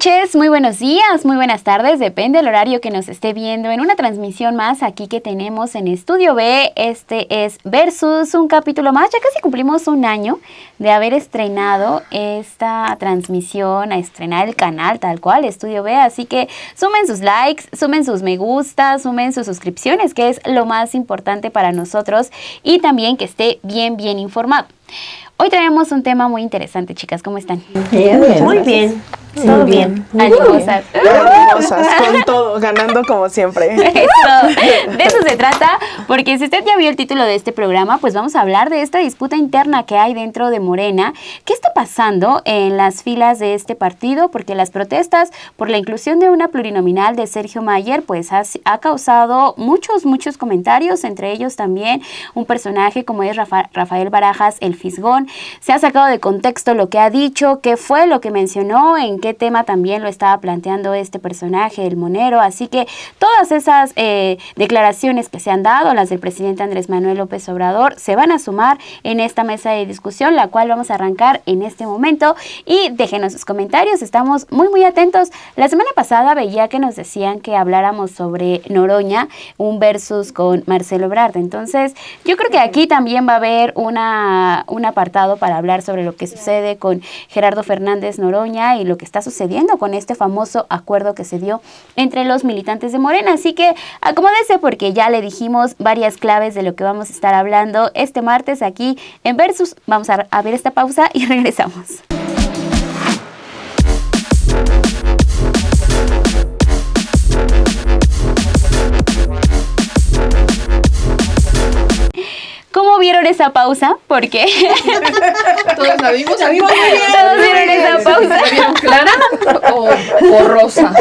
noches, muy buenos días, muy buenas tardes, depende del horario que nos esté viendo en una transmisión más aquí que tenemos en Estudio B. Este es Versus, un capítulo más, ya casi cumplimos un año de haber estrenado esta transmisión, a estrenar el canal tal cual, Estudio B, así que sumen sus likes, sumen sus me gusta, sumen sus suscripciones, que es lo más importante para nosotros, y también que esté bien informado. Hoy traemos un tema muy interesante, chicas. ¿Cómo están? Bien, muy bien. Todo bien. Animosas. Animosas, con todo, ganando como siempre. De eso se trata, porque si usted ya vio el título de este programa, pues vamos a hablar de esta disputa interna que hay dentro de Morena. ¿Qué está pasando en las filas de este partido? Porque las protestas por la inclusión de una plurinominal de Sergio Mayer, pues ha causado muchos comentarios, entre ellos también un personaje como es Rafael Barajas, el Fisgón. Se ha sacado de contexto lo que ha dicho, qué fue lo que mencionó, en qué tema también lo estaba planteando este personaje, el monero. Así que todas esas declaraciones que se han dado, las del presidente Andrés Manuel López Obrador, se van a sumar en esta mesa de discusión, la cual vamos a arrancar en este momento. Y déjenos sus comentarios, estamos muy atentos. La semana pasada veía que nos decían que habláramos sobre Noroña, un versus con Marcelo Ebrard. Entonces, yo creo que aquí también va a haber un apartado para hablar sobre lo que sucede con Gerardo Fernández Noroña y lo que está sucediendo con este famoso acuerdo que se dio entre los militantes de Morena. Así que acomódese, porque ya le dijimos varias claves de lo que vamos a estar hablando este martes aquí en Versus. Vamos a ver esta pausa y regresamos. ¿Cómo vieron esa pausa? ¿Por qué? Todos la vimos. Todos vieron esa pausa. ¿La vieron clara o borrosa?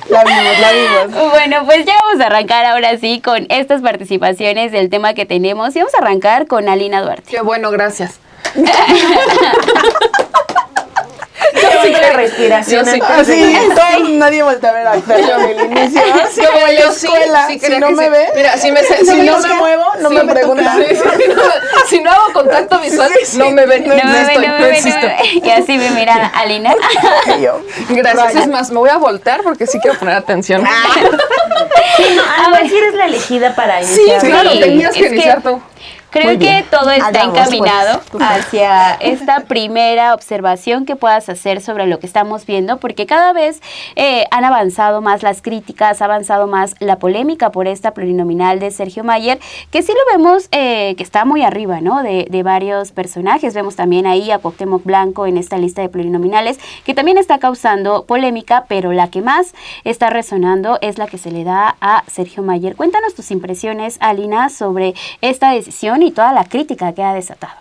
La vimos. Bueno, pues ya vamos a arrancar ahora sí con estas participaciones del tema que tenemos. Y vamos a arrancar con Alina Duarte. Qué bueno, gracias. La respiración. Así, nadie voltea a ver a Fercho en el inicio. Yo sí, si no me ve, mira, si no me muevo, no me pregunta. Si no hago contacto visual, no me ven. No me ven. Y así me mira Alina. Gracias. Es más, me voy a voltear porque sí quiero poner atención. Si eres la elegida para iniciar. Sí, claro, tenías que iniciar tú. Creo que todo está encaminado hacia esta primera observación que puedas hacer sobre lo que estamos viendo, porque cada vez han avanzado más las críticas, ha avanzado más la polémica por esta plurinominal de Sergio Mayer, que sí lo vemos que está muy arriba, ¿no? De varios personajes. Vemos también ahí a Cuauhtémoc Blanco en esta lista de plurinominales, que también está causando polémica, pero la que más está resonando es la que se le da a Sergio Mayer. Cuéntanos tus impresiones, Alina, sobre esta decisión y toda la crítica que ha desatado.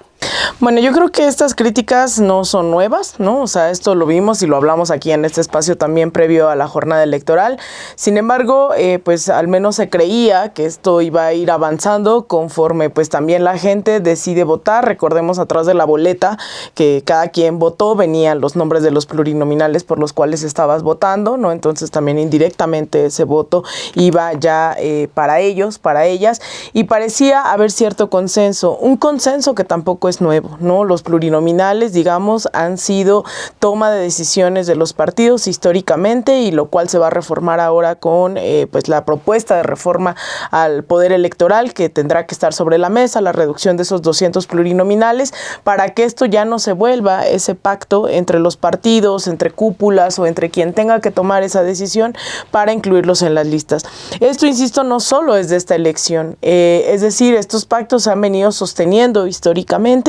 Bueno, yo creo que estas críticas no son nuevas, ¿no? O sea, esto lo vimos y lo hablamos aquí en este espacio también previo a la jornada electoral. Sin embargo, pues al menos se creía que esto iba a ir avanzando conforme pues también la gente decide votar. Recordemos, atrás de la boleta que cada quien votó venían los nombres de los plurinominales por los cuales estabas votando, ¿no? Entonces también indirectamente ese voto iba ya para ellos, para ellas, y parecía haber cierto consenso, un consenso que tampoco es nuevo, ¿no? Los plurinominales, digamos, han sido toma de decisiones de los partidos históricamente, y lo cual se va a reformar ahora con pues la propuesta de reforma al poder electoral que tendrá que estar sobre la mesa, la reducción de esos 200 plurinominales, para que esto ya no se vuelva ese pacto entre los partidos, entre cúpulas o entre quien tenga que tomar esa decisión para incluirlos en las listas. Esto, insisto, no solo es de esta elección, es decir, estos pactos se han venido sosteniendo históricamente,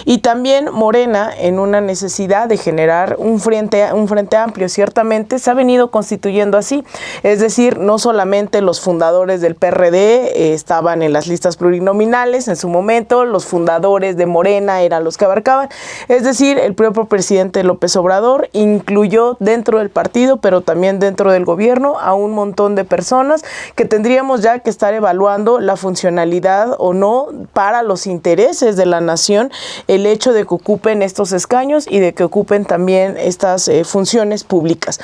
y también Morena, en una necesidad de generar un frente amplio, ciertamente se ha venido constituyendo así. Es decir, no solamente los fundadores del PRD estaban en las listas plurinominales en su momento, los fundadores de Morena eran los que abarcaban. Es decir, el propio presidente López Obrador incluyó dentro del partido, pero también dentro del gobierno, a un montón de personas que tendríamos ya que estar evaluando la funcionalidad o no para los intereses de la nación, el hecho de que ocupen estos escaños y de que ocupen también estas funciones públicas.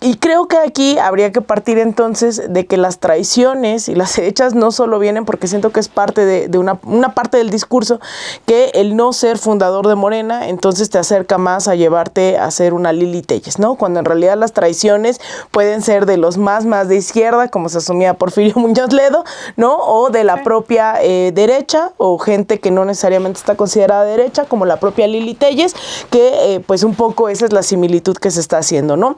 Y creo que aquí habría que partir entonces de que las traiciones y las hechas no solo vienen, porque siento que es parte de una parte del discurso, que el no ser fundador de Morena, entonces te acerca más a llevarte a ser una Lili Téllez, ¿no? Cuando en realidad las traiciones pueden ser de los más de izquierda, como se asumía Porfirio Muñoz Ledo, ¿no? O de la propia derecha, o gente que no necesariamente está considerada derecha, como la propia Lili Téllez, que pues un poco esa es la similitud que se está haciendo, ¿no?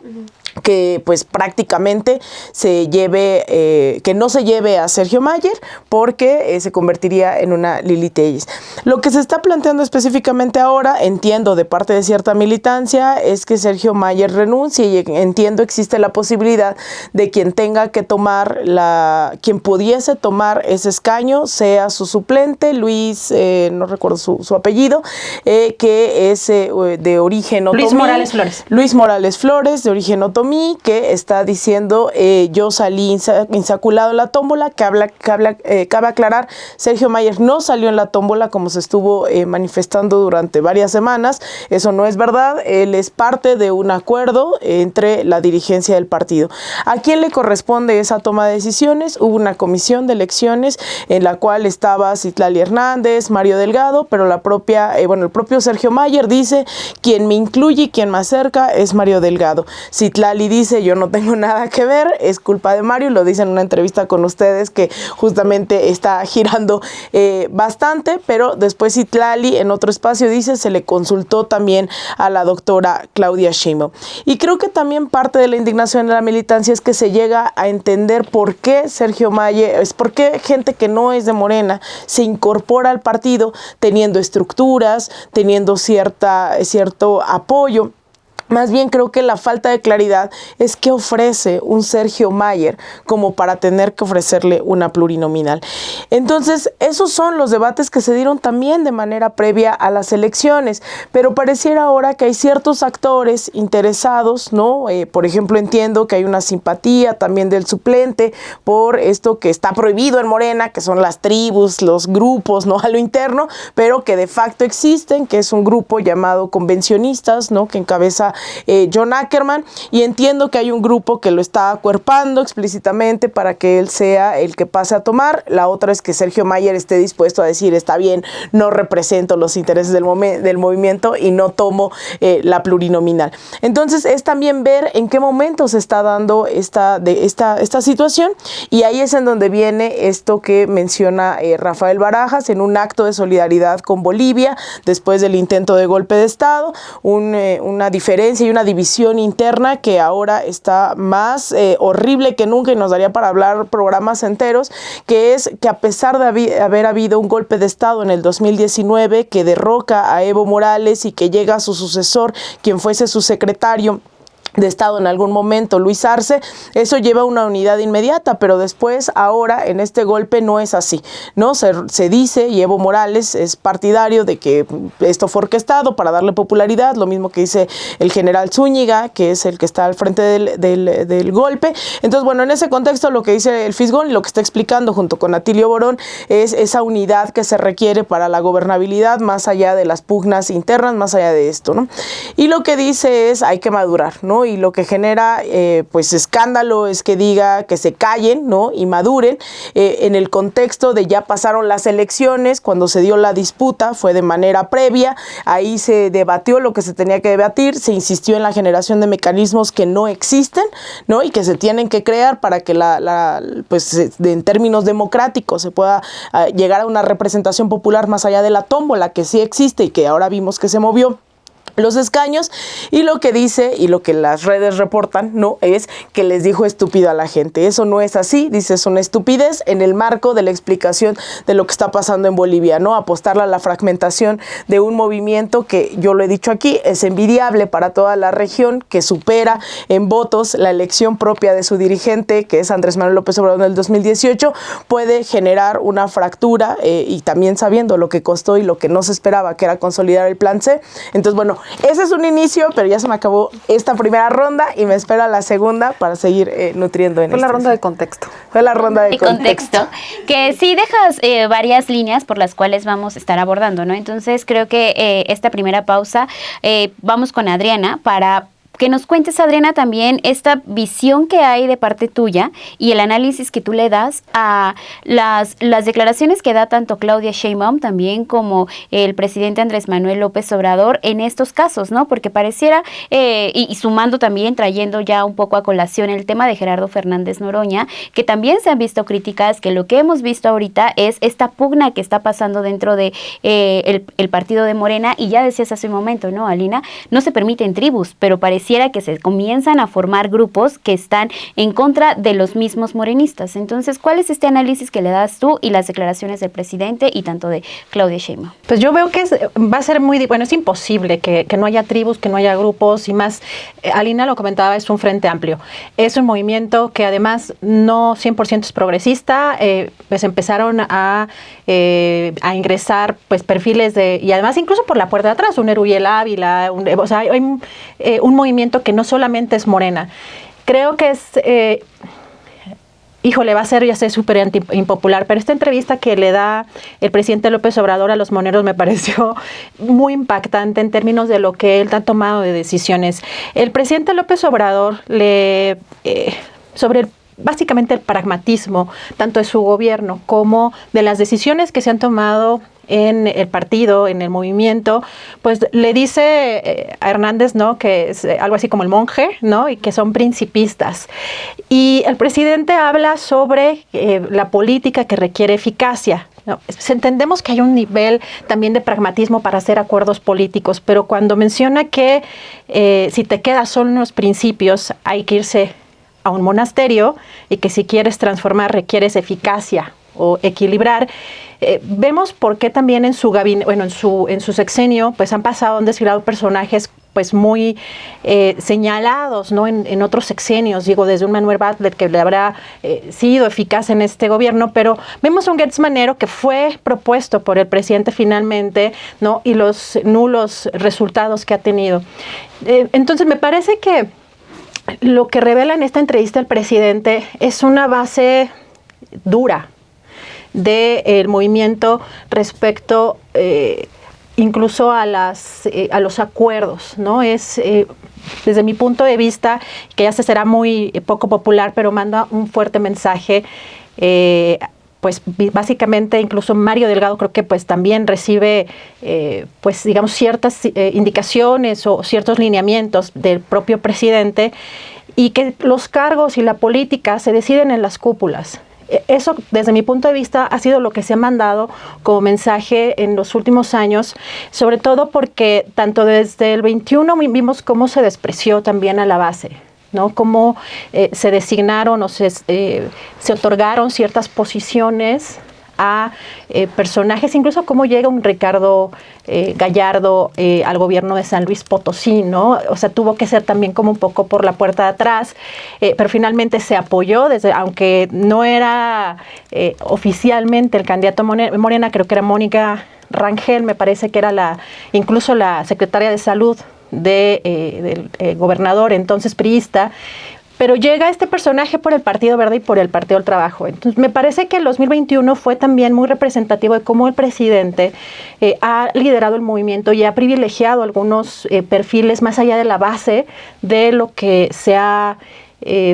Que pues prácticamente que no se lleve a Sergio Mayer, porque se convertiría en una Lili Téllez. Lo que se está planteando específicamente ahora, entiendo de parte de cierta militancia, es que Sergio Mayer renuncie, y entiendo existe la posibilidad de quien tenga que tomar quien pudiese tomar ese escaño sea su suplente, Luis, no recuerdo su apellido, que es de origen otomí. Luis Morales Flores, de origen otomí, que está diciendo yo salí insaculado en la tómbola, cabe aclarar, Sergio Mayer no salió en la tómbola como se estuvo manifestando durante varias semanas, eso no es verdad, él es parte de un acuerdo entre la dirigencia del partido. ¿A quién le corresponde esa toma de decisiones? Hubo una comisión de elecciones en la cual estaba Citlali Hernández, Mario Delgado, pero el propio Sergio Mayer dice, quien me incluye y quien me acerca es Mario Delgado. Citlali dice, yo no tengo nada que ver, es culpa de Mario, lo dice en una entrevista con ustedes que justamente está girando bastante, pero después Citlali en otro espacio dice, se le consultó también a la doctora Claudia Sheinbaum. Y creo que también parte de la indignación de la militancia es que se llega a entender por qué Sergio Mayer, por qué gente que no es de Morena se incorpora al partido teniendo estructuras, teniendo cierto apoyo. Más bien creo que la falta de claridad es que ofrece un Sergio Mayer como para tener que ofrecerle una plurinominal. Entonces, esos son los debates que se dieron también de manera previa a las elecciones, pero pareciera ahora que hay ciertos actores interesados, ¿no? Por ejemplo, entiendo que hay una simpatía también del suplente por esto que está prohibido en Morena, que son las tribus, los grupos, ¿no? A lo interno, pero que de facto existen, que es un grupo llamado Convencionistas, ¿no? Que encabeza John Ackerman, y entiendo que hay un grupo que lo está acuerpando explícitamente para que él sea el que pase a tomar. La otra es que Sergio Mayer esté dispuesto a decir, está bien, no represento los intereses del movimiento y no tomo la plurinominal. Entonces es también ver en qué momento se está dando esta situación, y ahí es en donde viene esto que menciona Rafael Barajas en un acto de solidaridad con Bolivia después del intento de golpe de Estado, una diferencia y una división interna que ahora está más horrible que nunca, y nos daría para hablar programas enteros, que es que a pesar de haber habido un golpe de Estado en el 2019 que derroca a Evo Morales y que llega a su sucesor, quien fuese su secretario de Estado en algún momento, Luis Arce, eso lleva una unidad inmediata, pero después, ahora, en este golpe no es así, ¿no? Se dice, y Evo Morales es partidario de que esto fue orquestado para darle popularidad, lo mismo que dice el general Zúñiga, que es el que está al frente del golpe. Entonces, bueno, en ese contexto, lo que dice el Fisgón y lo que está explicando junto con Atilio Borón es esa unidad que se requiere para la gobernabilidad, más allá de las pugnas internas, más allá de esto, ¿no? Y lo que dice es, hay que madurar, ¿no? Y lo que genera pues escándalo es que diga que se callen, ¿no? Y maduren en el contexto de ya pasaron las elecciones, cuando se dio la disputa fue de manera previa, ahí se debatió lo que se tenía que debatir, se insistió en la generación de mecanismos que no existen, ¿no? Y que se tienen que crear para que pues en términos democráticos se pueda llegar a una representación popular más allá de la tómbola que sí existe y que ahora vimos que se movió los escaños. Y lo que dice y lo que las redes reportan, no, es que les dijo estúpido a la gente. Eso no es así, dice, es una estupidez en el marco de la explicación de lo que está pasando en Bolivia, ¿no? Apostarle a la fragmentación de un movimiento que, yo lo he dicho aquí, es envidiable para toda la región, que supera en votos la elección propia de su dirigente, que es Andrés Manuel López Obrador en el 2018, puede generar una fractura y también sabiendo lo que costó y lo que no se esperaba, que era consolidar el plan C. Entonces, bueno, ese es un inicio, pero ya se me acabó esta primera ronda y me espera la segunda para seguir nutriendo en Fue la ronda de contexto. Fue la ronda de contexto. Que sí dejas varias líneas por las cuales vamos a estar abordando, ¿no? Entonces creo que esta primera pausa, vamos con Adriana para que nos cuentes, Adriana, también esta visión que hay de parte tuya y el análisis que tú le das a las declaraciones que da tanto Claudia Sheinbaum también como el presidente Andrés Manuel López Obrador en estos casos, ¿no? Porque pareciera, y sumando también, trayendo ya un poco a colación el tema de Gerardo Fernández Noroña, que también se han visto críticas, que lo que hemos visto ahorita es esta pugna que está pasando dentro de el partido de Morena, y ya decías hace un momento, ¿no, Alina? No se permiten tribus, pero pareciera que se comienzan a formar grupos que están en contra de los mismos morenistas. Entonces, ¿cuál es este análisis que le das tú y las declaraciones del presidente y tanto de Claudia Sheinbaum? Pues yo veo que va a ser es imposible que no haya tribus, que no haya grupos y más. Alina lo comentaba, es un frente amplio. Es un movimiento que además no 100% es progresista, pues empezaron a ingresar pues perfiles y además incluso por la puerta de atrás, un Erubiel Ávila, hay un movimiento que no solamente es Morena. Creo que es, va a ser ya sé súper impopular, pero esta entrevista que le da el presidente López Obrador a los moneros me pareció muy impactante en términos de lo que él ha tomado de decisiones. El presidente López Obrador básicamente el pragmatismo, tanto de su gobierno como de las decisiones que se han tomado en el partido, en el movimiento, pues le dice a Hernández, ¿no?, que es algo así como el monje, ¿no?, y que son principistas. Y el presidente habla sobre la política que requiere eficacia. No, entendemos que hay un nivel también de pragmatismo para hacer acuerdos políticos, pero cuando menciona que si te quedas solo en los principios, hay que irse a un monasterio y que si quieres transformar requieres eficacia o equilibrar. Vemos por qué también en su gabinete, en su sexenio, pues han pasado, han desfilado personajes pues muy señalados, ¿no?, en otros sexenios, digo, desde un Manuel Bartlett que le habrá sido eficaz en este gobierno, pero vemos un Gertz Manero que fue propuesto por el presidente finalmente, ¿no?, y los nulos resultados que ha tenido. Entonces me parece que lo que revela en esta entrevista el presidente es una base dura del movimiento respecto incluso a los acuerdos, ¿no? Es desde mi punto de vista, que ya se será muy poco popular, pero manda un fuerte mensaje. Pues básicamente incluso Mario Delgado creo que pues también recibe pues digamos ciertas indicaciones o ciertos lineamientos del propio presidente, y que los cargos y la política se deciden en las cúpulas. Eso, desde mi punto de vista, ha sido lo que se ha mandado como mensaje en los últimos años, sobre todo porque tanto desde el 21 vimos cómo se despreció también a la base, ¿no? Cómo se designaron o se otorgaron ciertas posiciones a personajes, incluso cómo llega un Ricardo Gallardo al gobierno de San Luis Potosí, ¿no? O sea, tuvo que ser también como un poco por la puerta de atrás, pero finalmente se apoyó, aunque no era oficialmente el candidato Morena, creo que era Mónica Rangel, me parece que era incluso la secretaria de salud del gobernador entonces priista. Pero llega este personaje por el Partido Verde y por el Partido del Trabajo. Entonces, me parece que el 2021 fue también muy representativo de cómo el presidente ha liderado el movimiento y ha privilegiado algunos perfiles más allá de la base de lo que se ha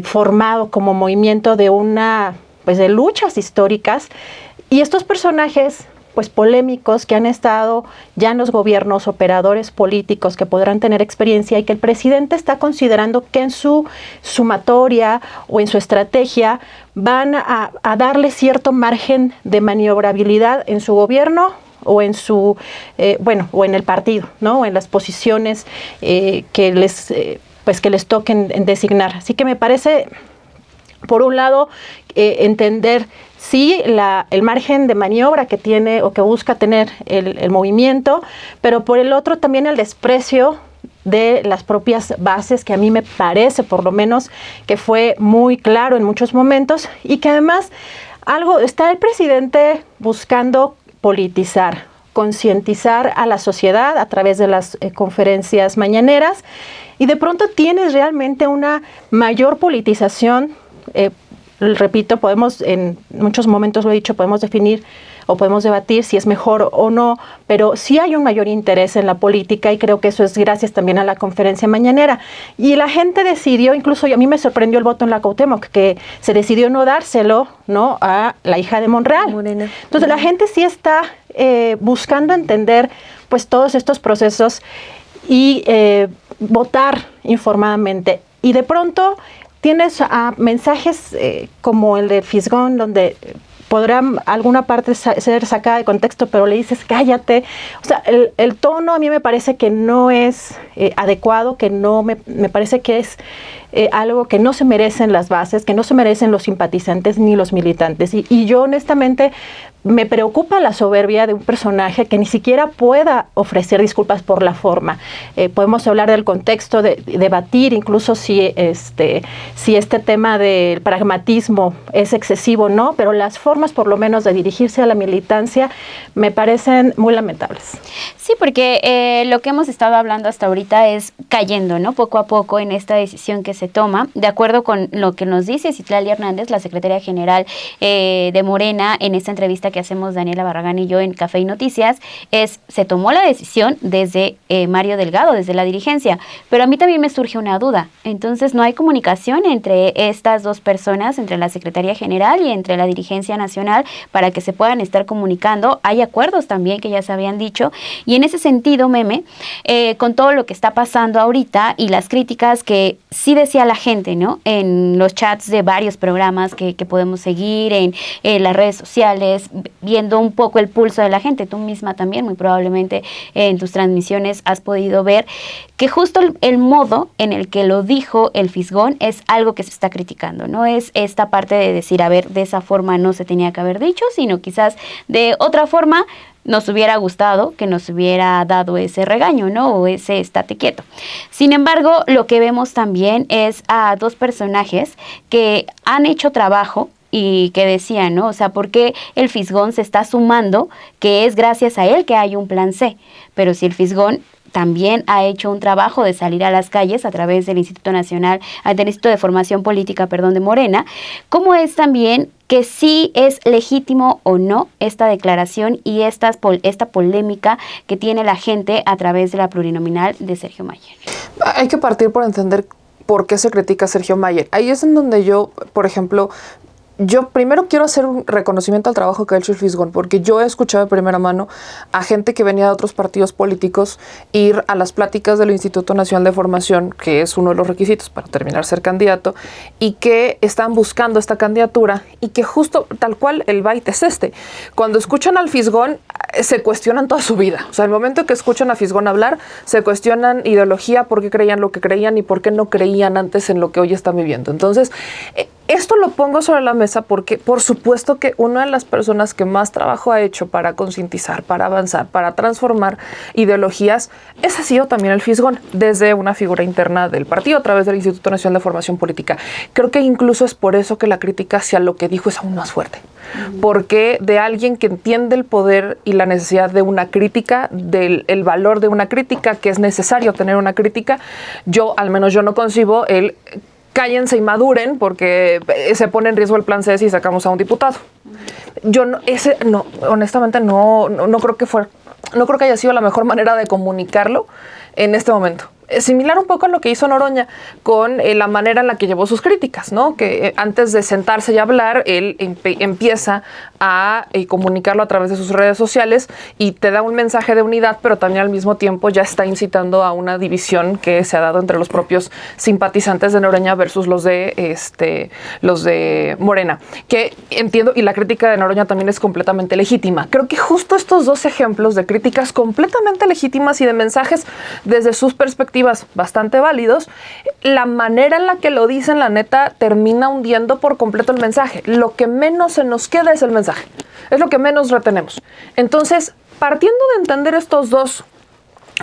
formado como movimiento de de luchas históricas. Y estos personajes pues polémicos que han estado ya en los gobiernos, operadores políticos que podrán tener experiencia, y que el presidente está considerando que en su sumatoria o en su estrategia van a darle cierto margen de maniobrabilidad en su gobierno o en su o en el partido, ¿no?, o en las posiciones que les toquen designar. Así que me parece, por un lado, entender sí el margen de maniobra que tiene o que busca tener el movimiento, pero por el otro también el desprecio de las propias bases, que a mí me parece por lo menos que fue muy claro en muchos momentos, y que además está el presidente buscando politizar, concientizar a la sociedad a través de las conferencias mañaneras, y de pronto tienes realmente una mayor politización repito, podemos, en muchos momentos lo he dicho, podemos definir o podemos debatir si es mejor o no, pero sí hay un mayor interés en la política y creo que eso es gracias también a la conferencia mañanera. Y la gente decidió, incluso a mí me sorprendió el voto en la Cuauhtémoc, que se decidió no dárselo, ¿no?, a la hija de Monreal. Morena. Entonces la gente sí está buscando entender pues todos estos procesos y votar informadamente. Y de pronto tienes mensajes como el de Fisgón, donde podrá alguna parte ser sacada de contexto, pero le dices cállate. O sea, el tono a mí me parece que no es adecuado, que no me parece que es algo que no se merecen las bases, que no se merecen los simpatizantes ni los militantes. Y yo honestamente me preocupa la soberbia de un personaje que ni siquiera pueda ofrecer disculpas por la forma. Podemos hablar del contexto, debatir incluso si este tema del pragmatismo es excesivo o no, pero las formas por lo menos de dirigirse a la militancia me parecen muy lamentables. Sí, porque lo que hemos estado hablando hasta ahorita es cayendo, ¿no?, poco a poco en esta decisión que se toma, de acuerdo con lo que nos dice Citlali Hernández, la secretaria general de Morena, en esta entrevista que hacemos Daniela Barragán y yo en Café y Noticias, se tomó la decisión desde Mario Delgado, desde la dirigencia, pero a mí también me surge una duda. Entonces, ¿no hay comunicación entre estas dos personas, entre la Secretaría General y entre la dirigencia nacional, para que se puedan estar comunicando? Hay acuerdos también que ya se habían dicho, y en ese sentido, Meme, con todo lo que está pasando ahorita y las críticas que sí decía la gente, ¿no?, en los chats de varios programas que podemos seguir, en las redes sociales, viendo un poco el pulso de la gente. Tú misma también, muy probablemente, en tus transmisiones has podido ver que justo el modo en el que lo dijo el Fisgón es algo que se está criticando. No es esta parte de decir, a ver, de esa forma no se tenía que haber dicho, sino quizás de otra forma nos hubiera gustado que nos hubiera dado ese regaño, ¿no?, o ese estate quieto. Sin embargo, lo que vemos también es a dos personajes que han hecho trabajo y que decían, ¿no?, o sea, ¿por qué el Fisgón se está sumando que es gracias a él que hay un plan C? Pero si el Fisgón también ha hecho un trabajo de salir a las calles a través del Instituto de Formación Política, de Morena, ¿cómo es también que sí es legítimo o no esta declaración y esta polémica que tiene la gente a través de la plurinominal de Sergio Mayer? Hay que partir por entender por qué se critica a Sergio Mayer. Ahí es en donde yo, por ejemplo, yo primero quiero hacer un reconocimiento al trabajo que ha hecho el Fisgón, porque yo he escuchado de primera mano a gente que venía de otros partidos políticos ir a las pláticas del Instituto Nacional de Formación, que es uno de los requisitos para terminar ser candidato, y que están buscando esta candidatura y que justo tal cual el bait es este. Cuando escuchan al Fisgón, se cuestionan toda su vida. O sea, el momento que escuchan a Fisgón hablar, se cuestionan ideología, por qué creían lo que creían y por qué no creían antes en lo que hoy están viviendo. Entonces, esto lo pongo sobre la mesa porque, por supuesto, que una de las personas que más trabajo ha hecho para concientizar, para avanzar, para transformar ideologías, ese ha sido también el Fisgón, desde una figura interna del partido a través del Instituto Nacional de Formación Política. Creo que incluso es por eso que la crítica hacia lo que dijo es aún más fuerte. Porque de alguien que entiende el poder y la necesidad de una crítica, el valor de una crítica, que es necesario tener una crítica, al menos yo no concibo el cállense y maduren porque se pone en riesgo el plan C si sacamos a un diputado. Yo honestamente no creo que haya sido la mejor manera de comunicarlo en este momento. Similar un poco a lo que hizo Noroña con la manera en la que llevó sus críticas, ¿no? Que antes de sentarse y hablar, él empieza a comunicarlo a través de sus redes sociales y te da un mensaje de unidad, pero también al mismo tiempo ya está incitando a una división que se ha dado entre los propios simpatizantes de Noroña versus los de Morena, que entiendo, y la crítica de Noroña también es completamente legítima. Creo que justo estos dos ejemplos de críticas completamente legítimas y de mensajes desde sus perspectivas bastante válidos, la manera en la que lo dicen, la neta, termina hundiendo por completo el mensaje. Lo que menos se nos queda es el mensaje. Es lo que menos retenemos. Entonces, partiendo de entender estos dos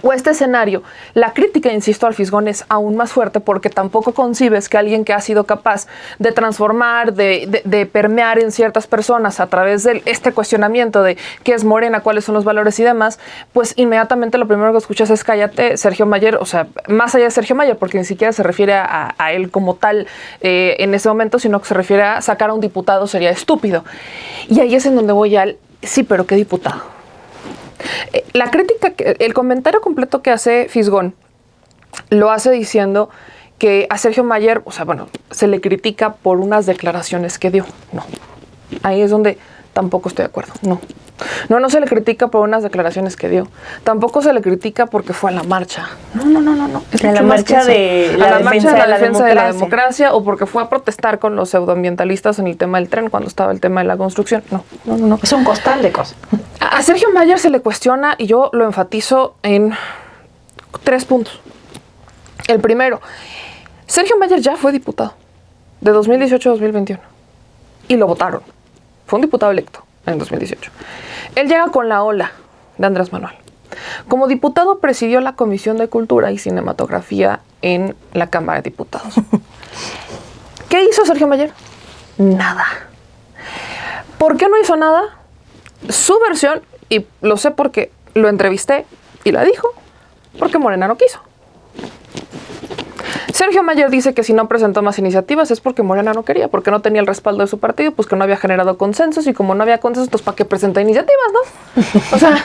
o este escenario, la crítica, insisto, al Fisgón es aún más fuerte porque tampoco concibes que alguien que ha sido capaz de transformar, de permear en ciertas personas a través de este cuestionamiento de qué es Morena, cuáles son los valores y demás, pues inmediatamente lo primero que escuchas es cállate, Sergio Mayer, o sea, más allá de Sergio Mayer, porque ni siquiera se refiere a él como tal en ese momento, sino que se refiere a sacar a un diputado sería estúpido. Y ahí es en donde voy al, sí, pero ¿qué diputado? La crítica, el comentario completo que hace Fisgón lo hace diciendo que a Sergio Mayer, o sea, bueno, se le critica por unas declaraciones que dio. No, ahí es donde tampoco estoy de acuerdo. No se le critica por unas declaraciones que dio. Tampoco se le critica porque fue a la marcha. No. Es a la marcha de la defensa de la democracia o porque fue a protestar con los pseudoambientalistas en el tema del tren cuando estaba el tema de la construcción. No. Es un costal de cosas. A Sergio Mayer se le cuestiona y yo lo enfatizo en 3 puntos. El primero, Sergio Mayer ya fue diputado de 2018 a 2021 y lo votaron. Fue un diputado electo en 2018. Él llega con la ola de Andrés Manuel. Como diputado presidió la Comisión de Cultura y Cinematografía en la Cámara de Diputados. ¿Qué hizo Sergio Mayer? Nada. ¿Por qué no hizo nada? Su versión, y lo sé porque lo entrevisté y la dijo, porque Morena no quiso. Sergio Mayer dice que si no presentó más iniciativas es porque Morena no quería, porque no tenía el respaldo de su partido, pues que no había generado consensos y como no había consensos, pues ¿para qué presenta iniciativas, no? O sea,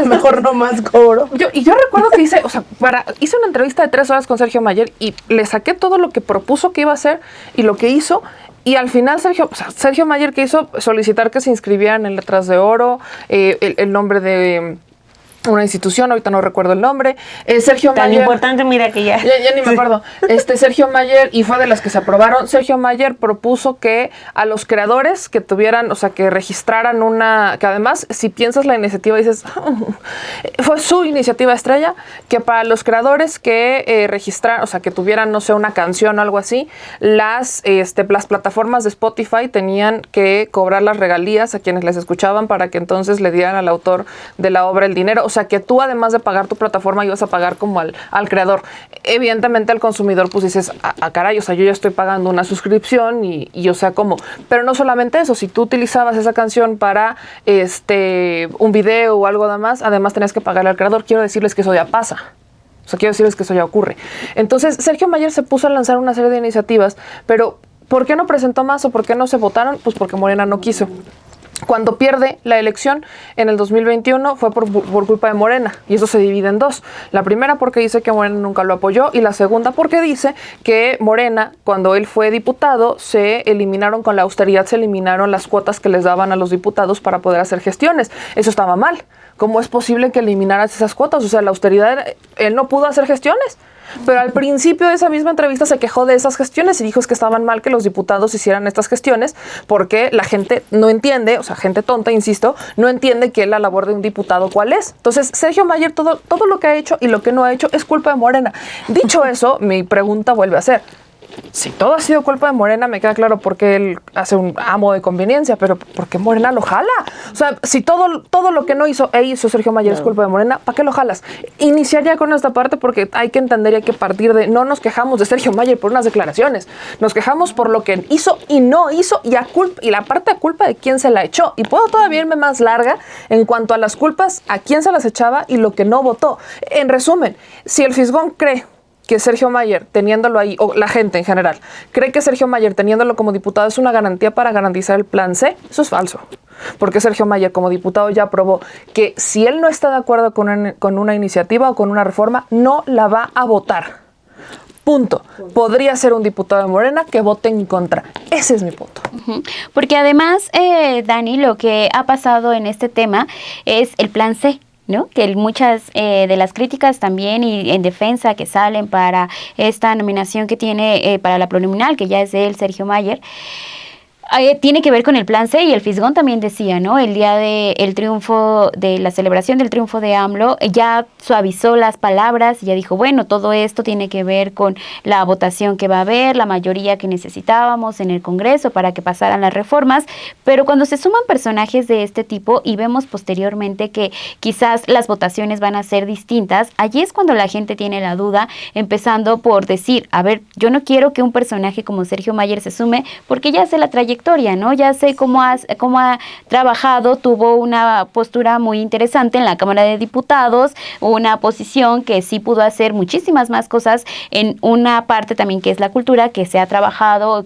mejor no más cobro. Yo recuerdo que hice una entrevista de 3 horas con Sergio Mayer y le saqué todo lo que propuso que iba a hacer y lo que hizo. Y al final Sergio Mayer, que hizo solicitar que se inscribieran en Letras de Oro, el nombre de una institución, ahorita no recuerdo el nombre. Sergio Tan Mayer, importante, mira que ya ni me acuerdo. Sergio Mayer, y fue de las que se aprobaron, Sergio Mayer propuso que a los creadores que tuvieran, o sea, que registraran que además, si piensas la iniciativa, dices, fue su iniciativa estrella, que para los creadores que registraran, o sea, que tuvieran, no sé, una canción o algo así, las plataformas de Spotify tenían que cobrar las regalías a quienes les escuchaban para que entonces le dieran al autor de la obra el dinero. O sea, que tú además de pagar tu plataforma ibas a pagar como al creador. Evidentemente al consumidor pues dices, caray, o sea, yo ya estoy pagando una suscripción y o sea, ¿cómo? Pero no solamente eso, si tú utilizabas esa canción para un video o algo además tenías que pagarle al creador. Quiero decirles que eso ya pasa. O sea, quiero decirles que eso ya ocurre. Entonces, Sergio Mayer se puso a lanzar una serie de iniciativas, pero ¿por qué no presentó más o por qué no se votaron? Pues porque Morena no quiso. Cuando pierde la elección en el 2021 fue por culpa de Morena y eso se divide en 2. La primera porque dice que Morena nunca lo apoyó y la segunda porque dice que Morena, cuando él fue diputado, se eliminaron con la austeridad, se eliminaron las cuotas que les daban a los diputados para poder hacer gestiones. Eso estaba mal. ¿Cómo es posible que eliminaras esas cuotas? O sea, la austeridad, él no pudo hacer gestiones. Pero al principio de esa misma entrevista se quejó de esas gestiones y dijo que estaban mal que los diputados hicieran estas gestiones porque la gente no entiende, o sea, gente tonta, insisto, no entiende que la labor de un diputado cuál es. Entonces, Sergio Mayer, todo lo que ha hecho y lo que no ha hecho es culpa de Morena. Dicho eso, mi pregunta vuelve a ser, si todo ha sido culpa de Morena, me queda claro por qué él hace un amo de conveniencia, pero ¿por qué Morena lo jala? O sea, si todo lo que no hizo Sergio Mayer es culpa de Morena, ¿para qué lo jalas? Iniciaría con esta parte porque hay que entender y hay que partir de, no nos quejamos de Sergio Mayer por unas declaraciones, nos quejamos por lo que hizo y no hizo y la parte de culpa de quién se la echó. Y puedo todavía irme más larga en cuanto a las culpas, a quién se las echaba y lo que no votó. En resumen, si el Fisgón cree que Sergio Mayer, teniéndolo ahí, o la gente en general, cree que Sergio Mayer, teniéndolo como diputado, es una garantía para garantizar el plan C, eso es falso. Porque Sergio Mayer, como diputado, ya aprobó que si él no está de acuerdo con una iniciativa o con una reforma, no la va a votar. Punto. Podría ser un diputado de Morena que vote en contra. Ese es mi punto. Porque además, Dani, lo que ha pasado en este tema es el plan C, ¿no? Que muchas de las críticas también y en defensa que salen para esta nominación que tiene para la plurinominal, que ya es de él, Sergio Mayer, Tiene que ver con el plan C, y el Fisgón también decía, ¿no? El día del triunfo, de la celebración del triunfo de AMLO, ya suavizó las palabras y ya dijo, bueno, todo esto tiene que ver con la votación que va a haber, la mayoría que necesitábamos en el Congreso para que pasaran las reformas, pero cuando se suman personajes de este tipo y vemos posteriormente que quizás las votaciones van a ser distintas, allí es cuando la gente tiene la duda, empezando por decir, a ver, yo no quiero que un personaje como Sergio Mayer se sume, porque ya sé la trayectoria, ¿no? Ya sé cómo ha trabajado, tuvo una postura muy interesante en la Cámara de Diputados, una posición que sí pudo hacer muchísimas más cosas en una parte también que es la cultura, que se ha trabajado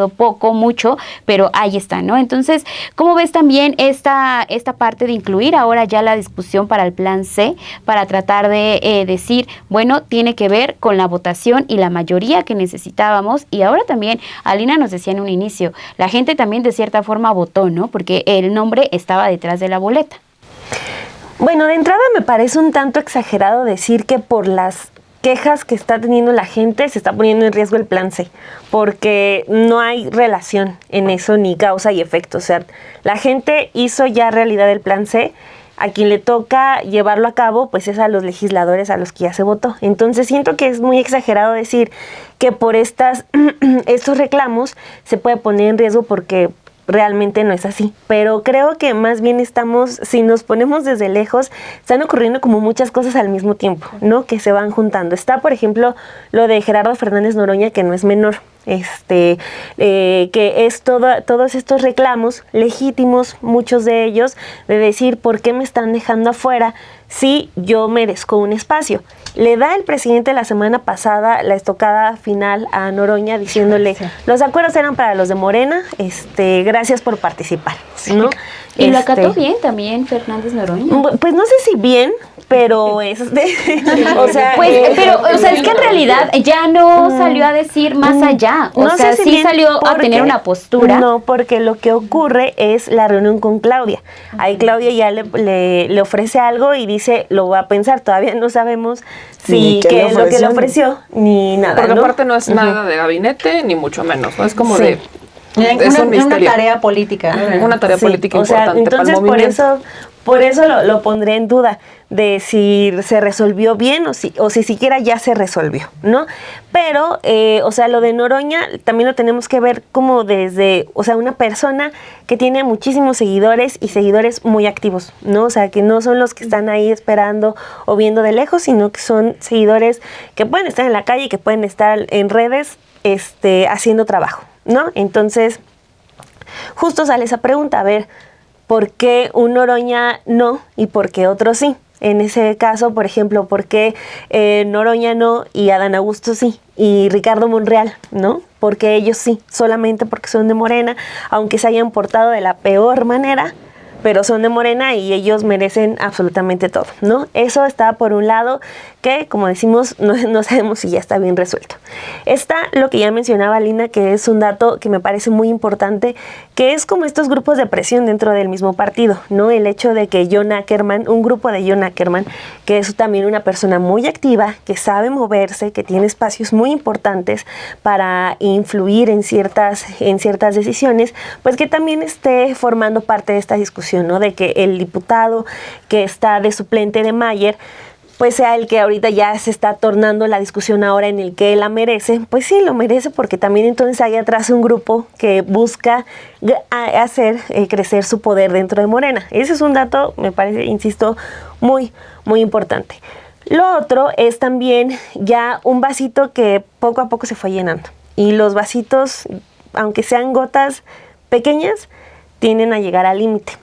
poco, mucho, pero ahí está, ¿no? Entonces, ¿cómo ves también esta parte de incluir ahora ya la discusión para el plan C, para tratar de decir, bueno, tiene que ver con la votación y la mayoría que necesitábamos? Y ahora también, Alina nos decía en un inicio, la gente también de cierta forma votó, ¿no? Porque el nombre estaba detrás de la boleta. Bueno, de entrada me parece un tanto exagerado decir que por las quejas que está teniendo la gente se está poniendo en riesgo el plan C, porque no hay relación en eso, ni causa y efecto. O sea, la gente hizo ya realidad el plan C. A quien le toca llevarlo a cabo, pues es a los legisladores a los que ya se votó. Entonces siento que es muy exagerado decir que por estos reclamos se puede poner en riesgo, porque realmente no es así. Pero creo que más bien si nos ponemos desde lejos, están ocurriendo como muchas cosas al mismo tiempo, ¿no? Que se van juntando. Está, por ejemplo, lo de Gerardo Fernández Noroña, que no es menor. Que es todos estos reclamos legítimos, muchos de ellos, de decir, ¿por qué me están dejando afuera si yo merezco un espacio? Le da el presidente la semana pasada la estocada final a Noroña diciéndole, los acuerdos eran para los de Morena, gracias por participar, ¿no? Y lo acató bien también Fernández Noroña. Pues no sé si bien, pero o sea, es que en realidad ya no salió a decir más allá, o sea, sí salió a tener una postura. No, porque lo que ocurre es la reunión con Claudia. Ahí Claudia ya le ofrece algo y dice, lo va a pensar, todavía no sabemos si qué es lo que le ofreció, ni nada. Porque aparte no es nada de gabinete, ni mucho menos, ¿no? Es como es una tarea política. Una tarea política importante, entonces, para el movimiento. Por eso lo pondré en duda de si se resolvió bien o si siquiera ya se resolvió, ¿no? Pero, lo de Noroña también lo tenemos que ver como desde, una persona que tiene muchísimos seguidores y seguidores muy activos, ¿no? O sea, que no son los que están ahí esperando o viendo de lejos, sino que son seguidores que pueden estar en la calle y que pueden estar en redes, haciendo trabajo, ¿no? Entonces, justo sale esa pregunta, a ver, ¿por qué un Noroña no y por qué otro sí? En ese caso, por ejemplo, ¿por qué Noroña no y Adán Augusto sí? Y Ricardo Monreal, ¿no? Porque ellos sí, solamente porque son de Morena, aunque se hayan portado de la peor manera, pero son de Morena y ellos merecen absolutamente todo, ¿no? Eso está por un lado que, como decimos, no sabemos si ya está bien resuelto. Está lo que ya mencionaba Lina, que es un dato que me parece muy importante, que es como estos grupos de presión dentro del mismo partido, ¿no? El hecho de que John Ackerman, un grupo de John Ackerman, que es también una persona muy activa, que sabe moverse, que tiene espacios muy importantes para influir en ciertas decisiones, pues que también esté formando parte de esta discusión, ¿no? De que el diputado que está de suplente de Mayer, pues sea el que ahorita ya se está tornando la discusión ahora en el que él la merece. Pues sí, lo merece, porque también entonces hay atrás un grupo que busca hacer crecer su poder dentro de Morena. Ese es un dato, me parece, insisto, muy, muy importante. Lo otro es también ya un vasito que poco a poco se fue llenando. Y los vasitos, aunque sean gotas pequeñas, tienden a llegar al límite.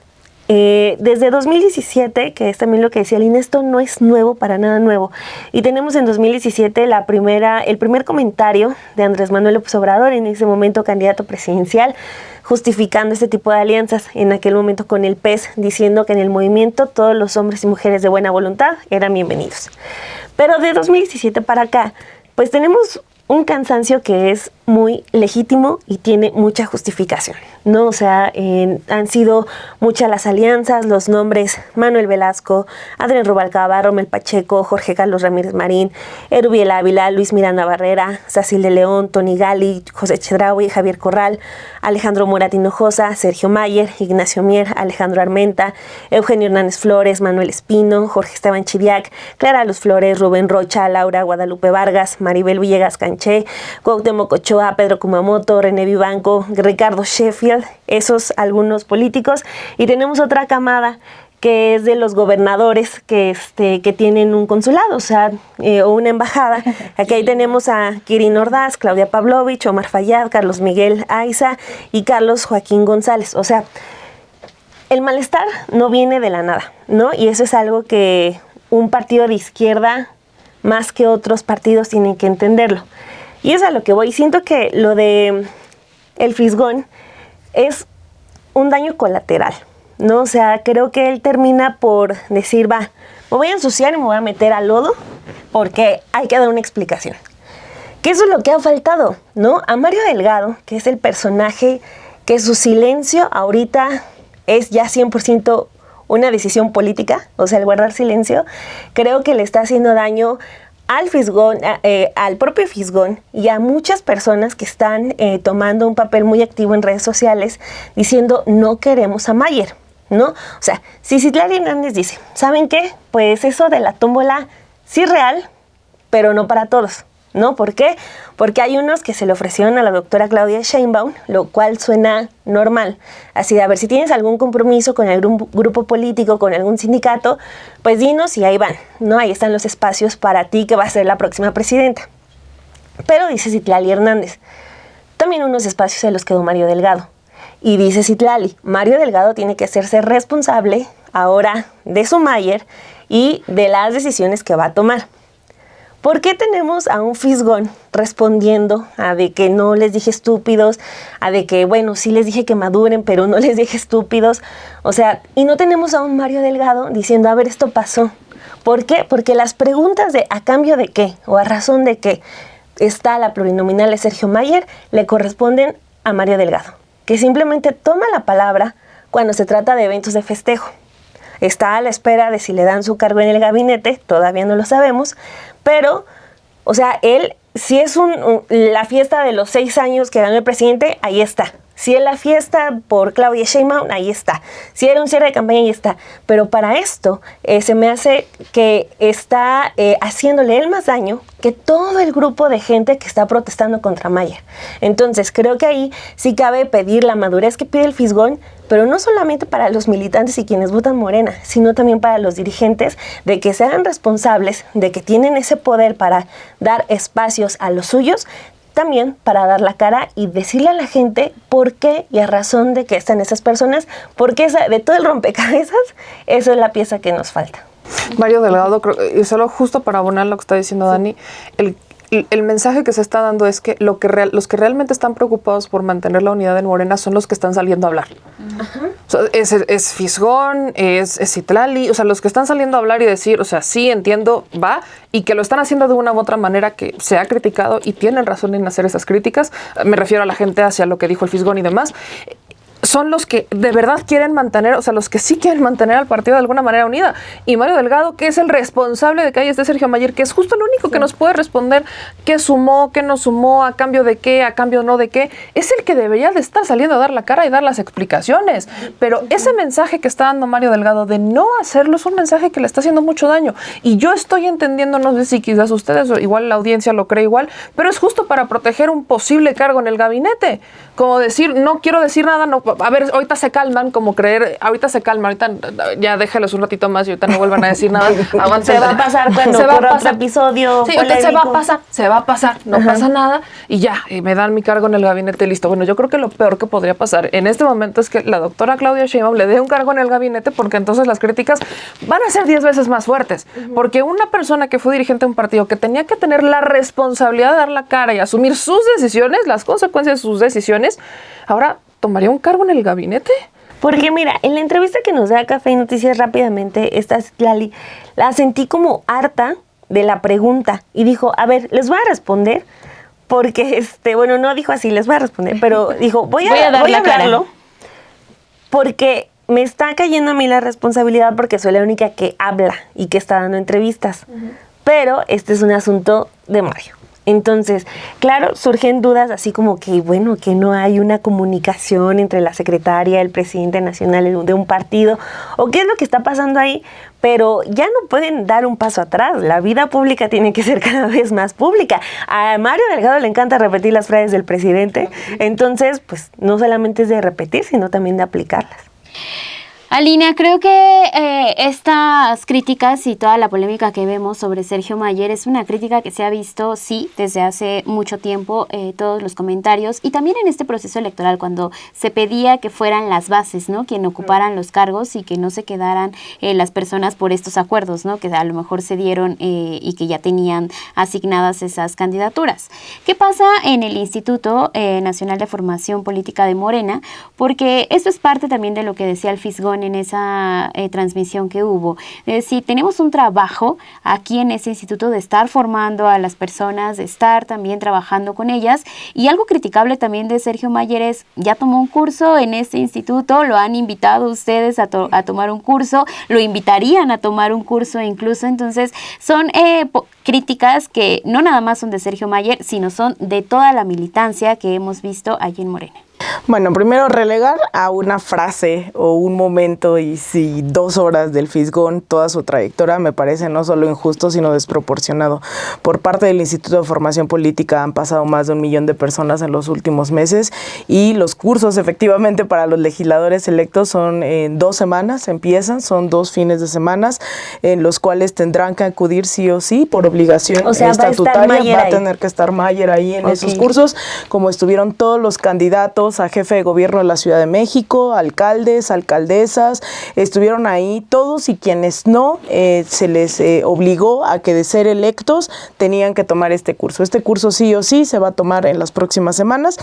Desde 2017, que es también lo que decía Lina, esto no es nuevo, para nada nuevo. Y tenemos en 2017 el primer comentario de Andrés Manuel López Obrador, en ese momento candidato presidencial, justificando este tipo de alianzas, en aquel momento con el PES, diciendo que en el movimiento todos los hombres y mujeres de buena voluntad eran bienvenidos. Pero de 2017 para acá, pues tenemos un cansancio que es muy legítimo y tiene mucha justificación, ¿no? O sea, han sido muchas las alianzas, los nombres Manuel Velasco, Adrián Rubalcaba, Rommel Pacheco, Jorge Carlos Ramírez Marín, Erubiel Ávila, Luis Miranda Barrera, Sacil de León, Tony Gali, José Chedraui, Javier Corral, Alejandro Murat Hinojosa, Sergio Mayer, Ignacio Mier, Alejandro Armenta, Eugenio Hernández Flores, Manuel Espino, Jorge Esteban Chiriac, Clara Luz Flores, Rubén Rocha, Laura Guadalupe Vargas, Maribel Villegas Canché, Cuauhtémoc Ochoa, Pedro Kumamoto, René Vivanco, Ricardo Sheffield, esos algunos políticos. Y tenemos otra camada que es de los gobernadores que tienen un consulado, o sea, o una embajada. Aquí ahí tenemos a Kirin Ordaz, Claudia Pavlovich, Omar Fayad, Carlos Miguel Aiza y Carlos Joaquín González. O sea, el malestar no viene de la nada, ¿no? Y eso es algo que un partido de izquierda, más que otros partidos, tienen que entenderlo. Y es a lo que voy. Siento que lo de el Fisgón es un daño colateral, ¿no? O sea, creo que él termina por decir, va, me voy a ensuciar y me voy a meter al lodo porque hay que dar una explicación. Que eso es lo que ha faltado, ¿no? A Mario Delgado, que es el personaje que su silencio ahorita es ya 100% una decisión política, o sea, el guardar silencio, creo que le está haciendo daño al Fisgón, al propio Fisgón y a muchas personas que están tomando un papel muy activo en redes sociales diciendo no queremos a Mayer, ¿no? O sea, si Citlali Hernández dice, ¿saben qué? Pues eso de la tómbola sí es real, pero no para todos, ¿no? ¿Por qué? Porque hay unos que se le ofrecieron a la doctora Claudia Sheinbaum, lo cual suena normal. Así de, a ver, si tienes algún compromiso con algún grupo político, con algún sindicato, pues dinos y ahí van, ¿no? Ahí están los espacios para ti que va a ser la próxima presidenta. Pero dice Citlali Hernández, también unos espacios se los quedó Mario Delgado. Y dice Citlali, Mario Delgado tiene que hacerse responsable ahora de su Mayer y de las decisiones que va a tomar. ¿Por qué tenemos a un Fisgón respondiendo a de que no les dije estúpidos, a de que, bueno, sí les dije que maduren, pero no les dije estúpidos? O sea, y no tenemos a un Mario Delgado diciendo, a ver, esto pasó. ¿Por qué? Porque las preguntas de a cambio de qué o a razón de qué está la plurinominal de Sergio Mayer le corresponden a Mario Delgado, que simplemente toma la palabra cuando se trata de eventos de festejo. Está a la espera de si le dan su cargo en el gabinete, todavía no lo sabemos, pero, o sea, él, si es la fiesta de los 6 años que ganó el presidente, ahí está. Si es la fiesta por Claudia Sheinbaum, ahí está. Si era un cierre de campaña, ahí está. Pero para esto se me hace que está haciéndole él más daño que todo el grupo de gente que está protestando contra Mayer. Entonces, creo que ahí sí cabe pedir la madurez que pide el Fisgón, pero no solamente para los militantes y quienes votan Morena, sino también para los dirigentes, de que se hagan responsables, de que tienen ese poder para dar espacios a los suyos, también para dar la cara y decirle a la gente por qué y a razón de qué están esas personas, porque de todo el rompecabezas, esa es la pieza que nos falta. Mario Delgado, y solo justo para abonar lo que está diciendo Dani, el mensaje que se está dando es que los que realmente están preocupados por mantener la unidad en Morena son los que están saliendo a hablar. Ajá. O sea, es Fisgón, es Citlali, o sea, los que están saliendo a hablar y decir, o sea, sí, entiendo, va, y que lo están haciendo de una u otra manera que se ha criticado y tienen razón en hacer esas críticas. Me refiero a la gente hacia lo que dijo el Fisgón y demás. Son los que de verdad quieren mantener, o sea, los que sí quieren mantener al partido de alguna manera unida. Y Mario Delgado, que es el responsable de que ahí esté Sergio Mayer, que es justo el único que nos puede responder qué sumó, qué no sumó, a cambio de qué, a cambio no de qué, es el que debería de estar saliendo a dar la cara y dar las explicaciones. Pero ese mensaje que está dando Mario Delgado de no hacerlo es un mensaje que le está haciendo mucho daño. Y yo estoy entendiendo, no sé si quizás ustedes o igual la audiencia lo cree igual, pero es justo para proteger un posible cargo en el gabinete. Como decir, no quiero decir nada, no, a ver, ahorita se calman, como creer, ahorita se calman, ahorita ya déjalos un ratito más y ahorita no vuelvan a decir nada. Se va a pasar cuando ocurra otro episodio sí, polémico. Se va a pasar, no pasa nada y ya, y me dan mi cargo en el gabinete, listo. Bueno, yo creo que lo peor que podría pasar en este momento es que la doctora Claudia Sheinbaum le dé un cargo en el gabinete, porque entonces las críticas van a ser 10 veces más fuertes, porque una persona que fue dirigente de un partido que tenía que tener la responsabilidad de dar la cara y asumir sus decisiones, las consecuencias de sus decisiones, ahora tomaría un cargo en el gabinete. Porque mira, en la entrevista que nos da Café y Noticias rápidamente, esta Citlali, la sentí como harta de la pregunta y dijo, a ver, les voy a responder porque, bueno, no dijo así, les voy a responder, pero dijo, voy Voy a dar la cara. hablarlo porque me está cayendo a mí la responsabilidad porque soy la única que habla y que está dando entrevistas. Pero este es un asunto de Mario. Entonces, claro, surgen dudas así como que, bueno, que no hay una comunicación entre la secretaria, el presidente nacional de un partido, o qué es lo que está pasando ahí, pero ya no pueden dar un paso atrás. La vida pública tiene que ser cada vez más pública. A Mario Delgado le encanta repetir las frases del presidente, entonces, pues, no solamente es de repetir, sino también de aplicarlas. Alina, creo que estas críticas y toda la polémica que vemos sobre Sergio Mayer es una crítica que se ha visto, sí, desde hace mucho tiempo, todos los comentarios, y también en este proceso electoral, cuando se pedía que fueran las bases, ¿no?, quien ocuparan los cargos y que no se quedaran las personas por estos acuerdos, ¿no?, que a lo mejor se dieron y que ya tenían asignadas esas candidaturas. ¿Qué pasa en el Instituto Nacional de Formación Política de Morena? Porque esto es parte también de lo que decía el Fisgón en esa transmisión que hubo. Es decir, tenemos un trabajo aquí en ese instituto de estar formando a las personas, de estar también trabajando con ellas, y algo criticable también de Sergio Mayer es, ya tomó un curso en este instituto, lo han invitado ustedes a tomar un curso, lo invitarían a tomar un curso incluso, entonces son críticas que no nada más son de Sergio Mayer, sino son de toda la militancia que hemos visto allí en Morena. Bueno, primero relegar a una frase o un momento y 2 horas del Fisgón toda su trayectoria me parece no solo injusto sino desproporcionado. Por parte del Instituto de Formación Política han pasado más de 1 millón de personas en los últimos meses y los cursos efectivamente para los legisladores electos son en 2 semanas, empiezan, son 2 fines de semana en los cuales tendrán que acudir sí o sí por obligación estatutaria, va a tener que estar Mayer ahí en esos cursos, como estuvieron todos los candidatos a jefe de gobierno de la Ciudad de México, alcaldes, alcaldesas, estuvieron ahí todos y quienes no, se les obligó a que de ser electos tenían que tomar este curso. Este curso sí o sí se va a tomar en las próximas semanas,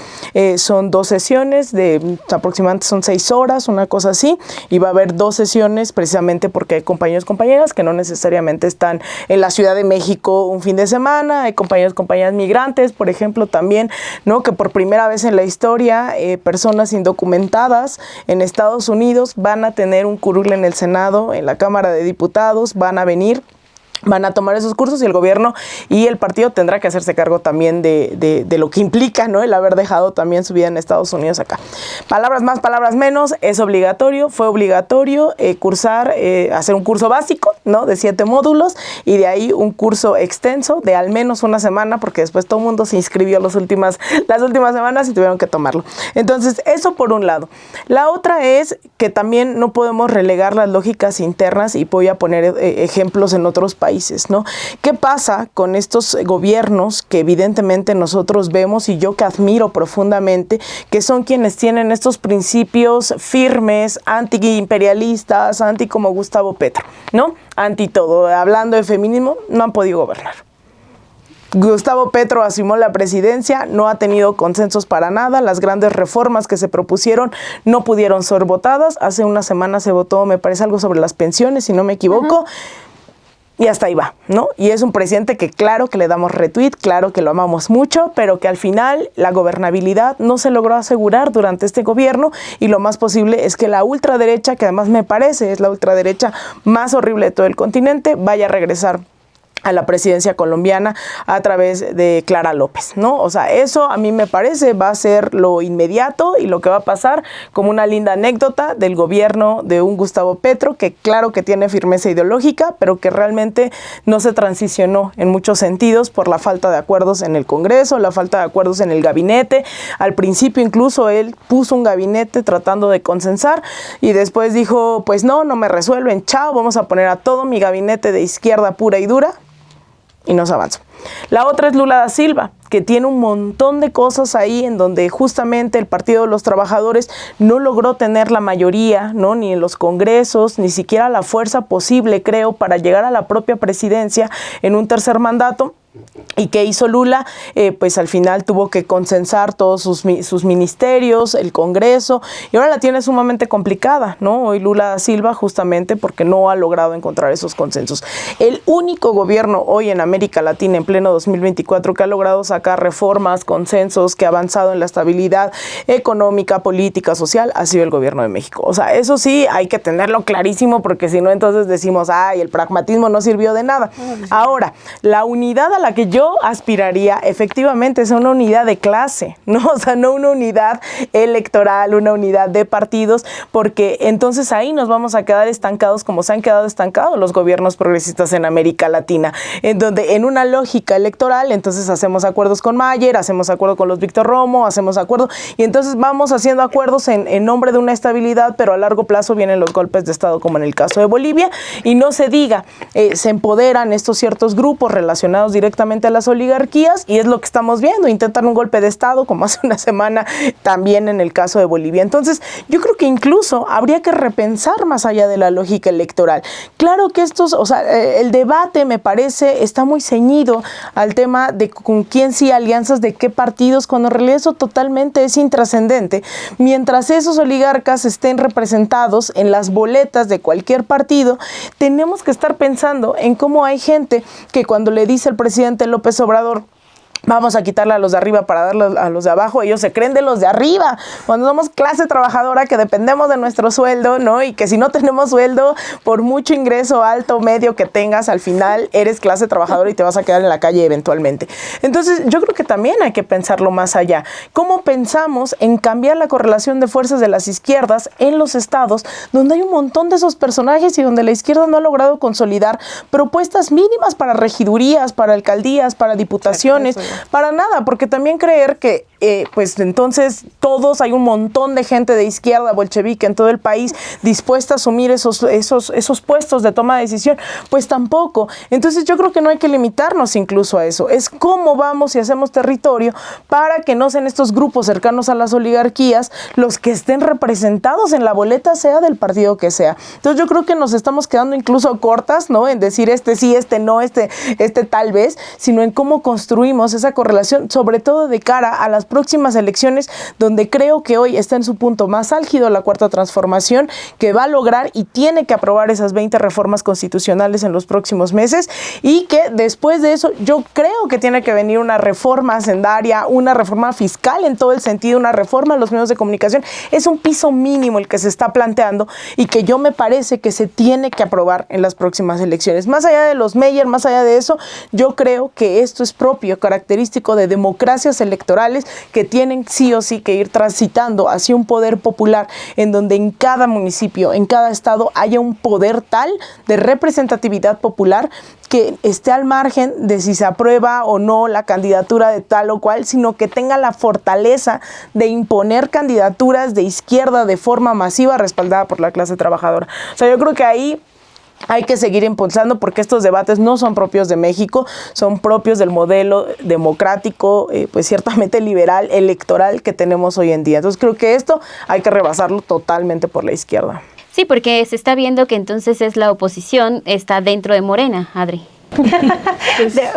son 2 sesiones de aproximadamente son 6 horas, una cosa así, y va a haber 2 sesiones precisamente porque hay compañeros y compañeras que no necesariamente están en la Ciudad de México un fin de semana, hay compañeros y compañeras migrantes, por ejemplo, también, ¿no?, que por primera vez en la historia personas indocumentadas en Estados Unidos van a tener un curul en el Senado, en la Cámara de Diputados, van a venir, van a tomar esos cursos y el gobierno y el partido tendrá que hacerse cargo también de lo que implica, ¿no?, el haber dejado también su vida en Estados Unidos acá. Palabras más, palabras menos, es obligatorio, fue obligatorio cursar, hacer un curso básico, ¿no?, de 7 módulos y de ahí un curso extenso de al menos 1 semana porque después todo el mundo se inscribió las últimas semanas y tuvieron que tomarlo. Entonces, eso por un lado. La otra es que también no podemos relegar las lógicas internas y voy a poner ejemplos en otros países, ¿no? ¿Qué pasa con estos gobiernos que evidentemente nosotros vemos y yo que admiro profundamente, que son quienes tienen estos principios firmes, antiimperialistas, anti como Gustavo Petro, ¿no? Anti todo, hablando de feminismo, no han podido gobernar. Gustavo Petro asumió la presidencia, no ha tenido consensos para nada, las grandes reformas que se propusieron no pudieron ser votadas, hace una semana se votó, me parece algo sobre las pensiones, si no me equivoco, y hasta ahí va, ¿no? Y es un presidente que claro que le damos retweet, claro que lo amamos mucho, pero que al final la gobernabilidad no se logró asegurar durante este gobierno y lo más posible es que la ultraderecha, que además me parece es la ultraderecha más horrible de todo el continente, vaya a regresar a la presidencia colombiana a través de Clara López, ¿no? O sea, eso a mí me parece va a ser lo inmediato y lo que va a pasar como una linda anécdota del gobierno de un Gustavo Petro que claro que tiene firmeza ideológica, pero que realmente no se transicionó en muchos sentidos por la falta de acuerdos en el Congreso, la falta de acuerdos en el gabinete. Al principio incluso él puso un gabinete tratando de consensar y después dijo, pues no me resuelven, chao, vamos a poner a todo mi gabinete de izquierda pura y dura. Y nos avanzó. La otra es Lula da Silva, que tiene un montón de cosas ahí en donde justamente el Partido de los Trabajadores no logró tener la mayoría, ¿no?, ni en los congresos, ni siquiera la fuerza posible, creo, para llegar a la propia presidencia en un tercer mandato. ¿Y qué hizo Lula? Pues al final tuvo que consensar todos sus ministerios, el Congreso, y ahora la tiene sumamente complicada, ¿no? Hoy Lula da Silva justamente porque no ha logrado encontrar esos consensos. El único gobierno hoy en América Latina en pleno 2024 que ha logrado sacar reformas, consensos, que ha avanzado en la estabilidad económica, política, social, ha sido el gobierno de México. O sea, eso sí hay que tenerlo clarísimo porque si no entonces decimos, ay, el pragmatismo no sirvió de nada. Ahora, la unidad a la que yo aspiraría efectivamente es una unidad de clase, ¿no? O sea, no una unidad electoral, una unidad de partidos, porque entonces ahí nos vamos a quedar estancados como se han quedado estancados los gobiernos progresistas en América Latina, en donde en una lógica electoral, entonces hacemos acuerdos con Mayer, hacemos acuerdo con los Víctor Romo, hacemos acuerdos, y entonces vamos haciendo acuerdos en nombre de una estabilidad, pero a largo plazo vienen los golpes de Estado, como en el caso de Bolivia, y no se diga, se empoderan estos ciertos grupos relacionados directamente a las oligarquías, y es lo que estamos viendo, intentan un golpe de Estado como hace una semana también en el caso de Bolivia. Entonces yo creo que incluso habría que repensar más allá de la lógica electoral. Claro que el debate me parece está muy ceñido al tema de con quién sí alianzas, de qué partidos, cuando en realidad eso totalmente es intrascendente. Mientras esos oligarcas estén representados en las boletas de cualquier partido, tenemos que estar pensando en cómo hay gente que cuando le dice el presidente López Obrador, vamos a quitarle a los de arriba para darle a los de abajo, ellos se creen de los de arriba, cuando somos clase trabajadora que dependemos de nuestro sueldo, ¿no? Y que si no tenemos sueldo, por mucho ingreso alto o medio que tengas, al final eres clase trabajadora y te vas a quedar en la calle eventualmente. Entonces yo creo que también hay que pensarlo más allá. ¿Cómo pensamos en cambiar la correlación de fuerzas de las izquierdas en los estados donde hay un montón de esos personajes y donde la izquierda no ha logrado consolidar propuestas mínimas para regidurías, para alcaldías, para diputaciones? Para nada, porque también creer que pues entonces todos, hay un montón de gente de izquierda bolchevique en todo el país dispuesta a asumir esos puestos de toma de decisión, pues tampoco. Entonces yo creo que no hay que limitarnos incluso a eso, es cómo vamos y hacemos territorio para que no sean estos grupos cercanos a las oligarquías los que estén representados en la boleta, sea del partido que sea. Entonces yo creo que nos estamos quedando incluso cortas, ¿no? En decir este sí, este no, este tal vez, sino en cómo construimos esa correlación, sobre todo de cara a las próximas elecciones, donde creo que hoy está en su punto más álgido la Cuarta Transformación, que va a lograr y tiene que aprobar esas 20 reformas constitucionales en los próximos meses, y que después de eso yo creo que tiene que venir una reforma hacendaria, una reforma fiscal en todo el sentido, una reforma a los medios de comunicación. Es un piso mínimo el que se está planteando y que yo me parece que se tiene que aprobar en las próximas elecciones. Más allá de los Meyer, más allá de eso, yo creo que esto es propio, característico de democracias electorales que tienen sí o sí que ir transitando hacia un poder popular en donde en cada municipio, en cada estado haya un poder tal de representatividad popular que esté al margen de si se aprueba o no la candidatura de tal o cual, sino que tenga la fortaleza de imponer candidaturas de izquierda de forma masiva respaldada por la clase trabajadora. O sea, yo creo que ahí hay que seguir impulsando porque estos debates no son propios de México, son propios del modelo democrático, pues ciertamente liberal, electoral que tenemos hoy en día. Entonces creo que esto hay que rebasarlo totalmente por la izquierda. Sí, porque se está viendo que entonces es la oposición, está dentro de Morena, Adri.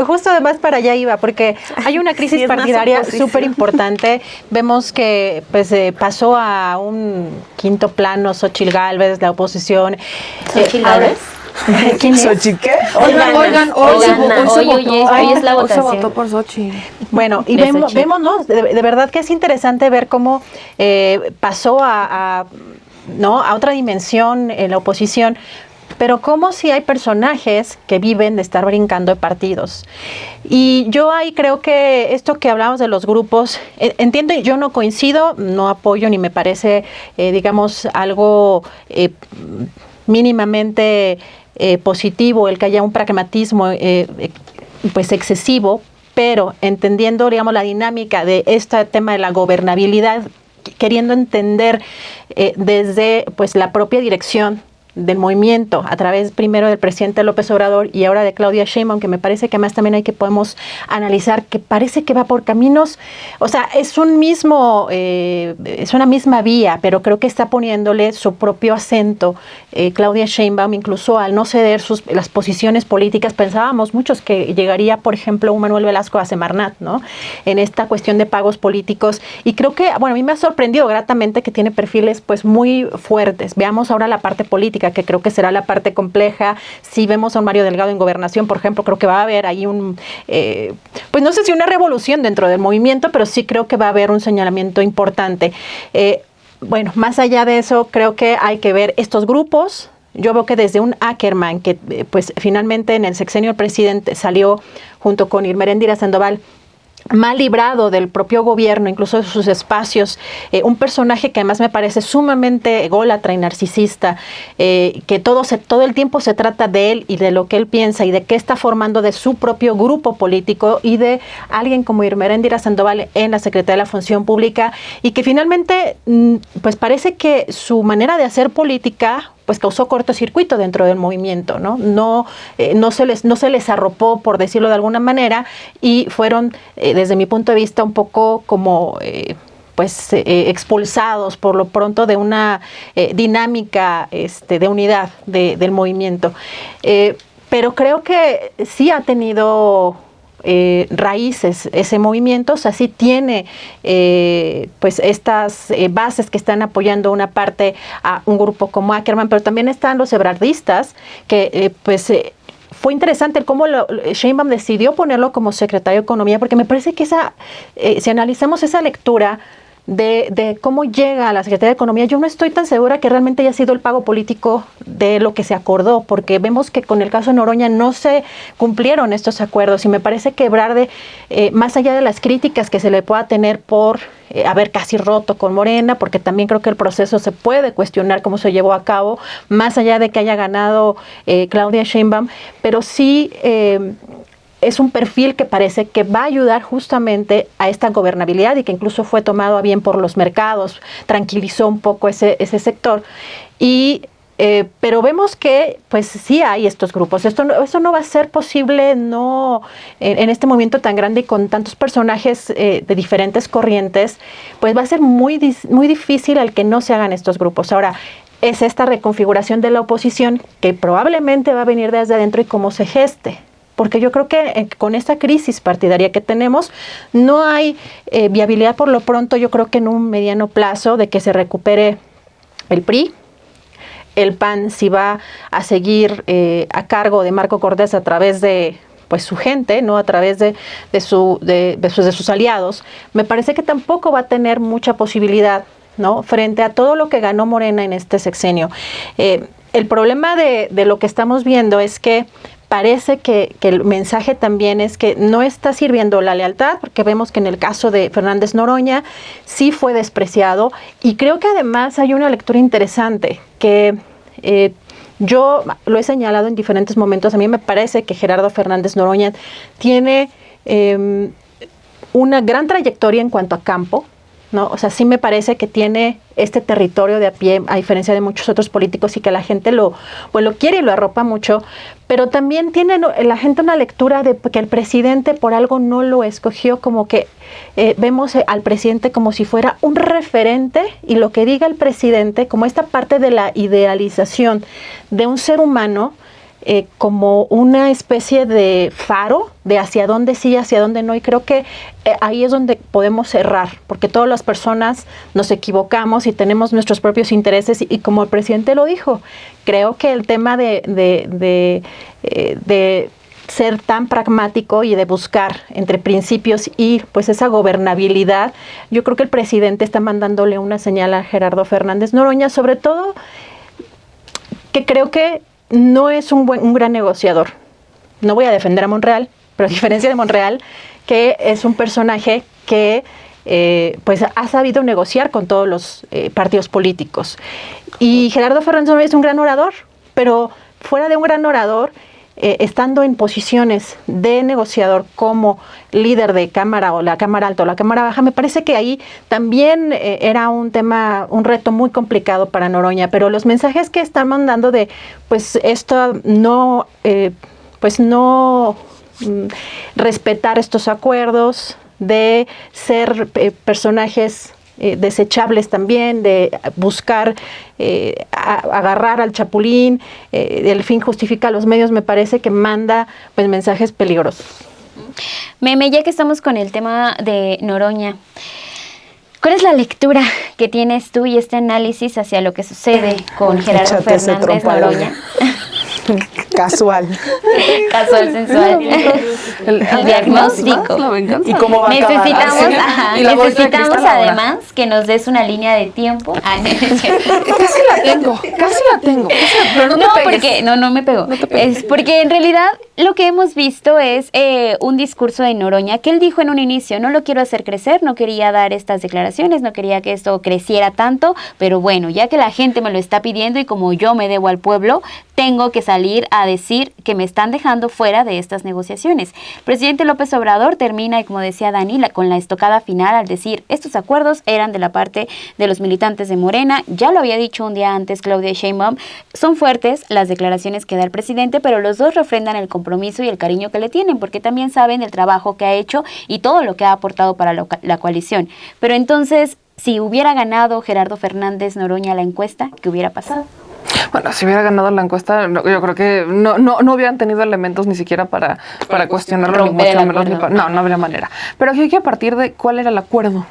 Justo además para allá iba, porque hay una crisis partidaria súper importante. Vemos que pues pasó a un quinto plano Xochitl Gálvez, la oposición. ¿Xochitl Gálvez? ¿Quién es? ¿Xochitl qué? Oigan, hoy es la hoy se votación. votó por Xochitl. Bueno, y vemos, ¿no? De verdad que es interesante ver cómo pasó a otra dimensión en la oposición. Pero como si hay personajes que viven de estar brincando de partidos. Y yo ahí creo que esto que hablamos de los grupos, entiendo, yo no coincido, no apoyo ni me parece, digamos, algo mínimamente positivo el que haya un pragmatismo pues excesivo, pero entendiendo, digamos, la dinámica de este tema de la gobernabilidad, queriendo entender desde pues la propia dirección del movimiento a través primero del presidente López Obrador y ahora de Claudia Sheinbaum, que me parece que además también podemos analizar que parece que va por caminos, o sea, es una misma vía, pero creo que está poniéndole su propio acento Claudia Sheinbaum, incluso al no ceder las posiciones políticas. Pensábamos muchos que llegaría, por ejemplo, un Manuel Velasco a Semarnat, ¿no? En esta cuestión de pagos políticos, y creo que, bueno, a mí me ha sorprendido gratamente que tiene perfiles pues muy fuertes. Veamos ahora la parte política, que creo que será la parte compleja. Si vemos a un Mario Delgado en gobernación, por ejemplo, creo que va a haber ahí pues no sé si una revolución dentro del movimiento, pero sí creo que va a haber un señalamiento importante. Bueno, más allá de eso, creo que hay que ver estos grupos. Yo veo que desde un Ackerman, que pues finalmente en el sexenio del presidente salió junto con Irma Eréndira Sandoval mal librado del propio gobierno, incluso de sus espacios, un personaje que además me parece sumamente ególatra y narcisista, que todo el tiempo se trata de él y de lo que él piensa y de qué está formando de su propio grupo político, y de alguien como Irma Eréndira Sandoval en la Secretaría de la Función Pública, y que finalmente pues parece que su manera de hacer política pues causó cortocircuito dentro del movimiento, ¿no? No se les arropó, por decirlo de alguna manera, y fueron, desde mi punto de vista, un poco como expulsados por lo pronto de una dinámica de unidad del movimiento. Pero creo que sí ha tenido raíces ese movimiento, o sea, sí tiene pues estas bases que están apoyando una parte a un grupo como Ackerman, pero también están los ebrardistas que fue interesante cómo Sheinbaum decidió ponerlo como secretario de Economía, porque me parece que si analizamos esa lectura de cómo llega a la Secretaría de Economía, yo no estoy tan segura que realmente haya sido el pago político de lo que se acordó, porque vemos que con el caso de Noroña no se cumplieron estos acuerdos, y me parece que Ebrard, más allá de las críticas que se le pueda tener por haber casi roto con Morena, porque también creo que el proceso se puede cuestionar cómo se llevó a cabo, más allá de que haya ganado Claudia Sheinbaum, pero sí es un perfil que parece que va a ayudar justamente a esta gobernabilidad, y que incluso fue tomado a bien por los mercados, tranquilizó un poco ese sector. Pero vemos que pues sí hay estos grupos. Esto no va a ser posible en este movimiento tan grande y con tantos personajes de diferentes corrientes, pues va a ser muy difícil el que no se hagan estos grupos. Ahora, es esta reconfiguración de la oposición que probablemente va a venir desde adentro y cómo se geste. Porque yo creo que con esta crisis partidaria que tenemos, no hay viabilidad por lo pronto, yo creo que en un mediano plazo, de que se recupere el PRI. El PAN si va a seguir a cargo de Marco Cortés a través de pues su gente, ¿no? A través de sus aliados. Me parece que tampoco va a tener mucha posibilidad, ¿no? Frente a todo lo que ganó Morena en este sexenio. El problema de lo que estamos viendo es que parece que el mensaje también es que no está sirviendo la lealtad, porque vemos que en el caso de Fernández Noroña sí fue despreciado, y creo que además hay una lectura interesante que yo lo he señalado en diferentes momentos. A mí me parece que Gerardo Fernández Noroña tiene una gran trayectoria en cuanto a campo, ¿no? O sea, sí me parece que tiene este territorio de a pie, a diferencia de muchos otros políticos, y que la gente lo quiere y lo arropa mucho, pero también tiene la gente una lectura de que el presidente por algo no lo escogió, como que vemos al presidente como si fuera un referente, y lo que diga el presidente, como esta parte de la idealización de un ser humano, como una especie de faro de hacia dónde sí, hacia dónde no, y creo que ahí es donde podemos errar, porque todas las personas nos equivocamos y tenemos nuestros propios intereses, y como el presidente lo dijo, creo que el tema de ser tan pragmático y de buscar entre principios y pues esa gobernabilidad, yo creo que el presidente está mandándole una señal a Gerardo Fernández Noroña, sobre todo que creo que no es un gran negociador. No voy a defender a Monreal, pero a diferencia de Monreal, que es un personaje que pues ha sabido negociar con todos los partidos políticos. Y Gerardo Fernández Noroña es un gran orador, pero fuera de un gran orador, estando en posiciones de negociador como líder de Cámara o la Cámara Alta o la Cámara Baja, me parece que ahí también era un tema, un reto muy complicado para Noroña, pero los mensajes que están mandando de, pues esto no, respetar estos acuerdos, de ser personajes desechables también, de buscar agarrar al chapulín, el fin justifica los medios, me parece que manda pues mensajes peligrosos. Meme, ya que estamos con el tema de Noroña, ¿cuál es la lectura que tienes tú y este análisis hacia lo que sucede con Gerardo Échate ese Fernández trompo al Noroña? Casual. Casual, sensual. El diagnóstico. ¿Y cómo va a acabar? Necesitamos además que nos des una línea de tiempo. Casi la tengo. Pero no te pegues. No me pegó. Es porque en realidad lo que hemos visto es un discurso de Noroña que él dijo en un inicio: no lo quiero hacer crecer, no quería dar estas declaraciones, no quería que esto creciera tanto, pero bueno, ya que la gente me lo está pidiendo y como yo me debo al pueblo, tengo que salir a decir que me están dejando fuera de estas negociaciones. El presidente López Obrador termina, y como decía Dani, con la estocada final al decir: estos acuerdos eran de la parte de los militantes de Morena. Ya lo había dicho un día antes Claudia Sheinbaum. Son fuertes las declaraciones que da el presidente, pero los dos refrendan el compromiso y el cariño que le tienen, porque también saben el trabajo que ha hecho y todo lo que ha aportado para la coalición. Pero entonces, si hubiera ganado Gerardo Fernández Noroña la encuesta, ¿qué hubiera pasado? Bueno, si hubiera ganado la encuesta, yo creo que no hubieran tenido elementos ni siquiera para cuestionarlo, ni mucho menos. No habría manera. Pero aquí hay que partir de cuál era el acuerdo.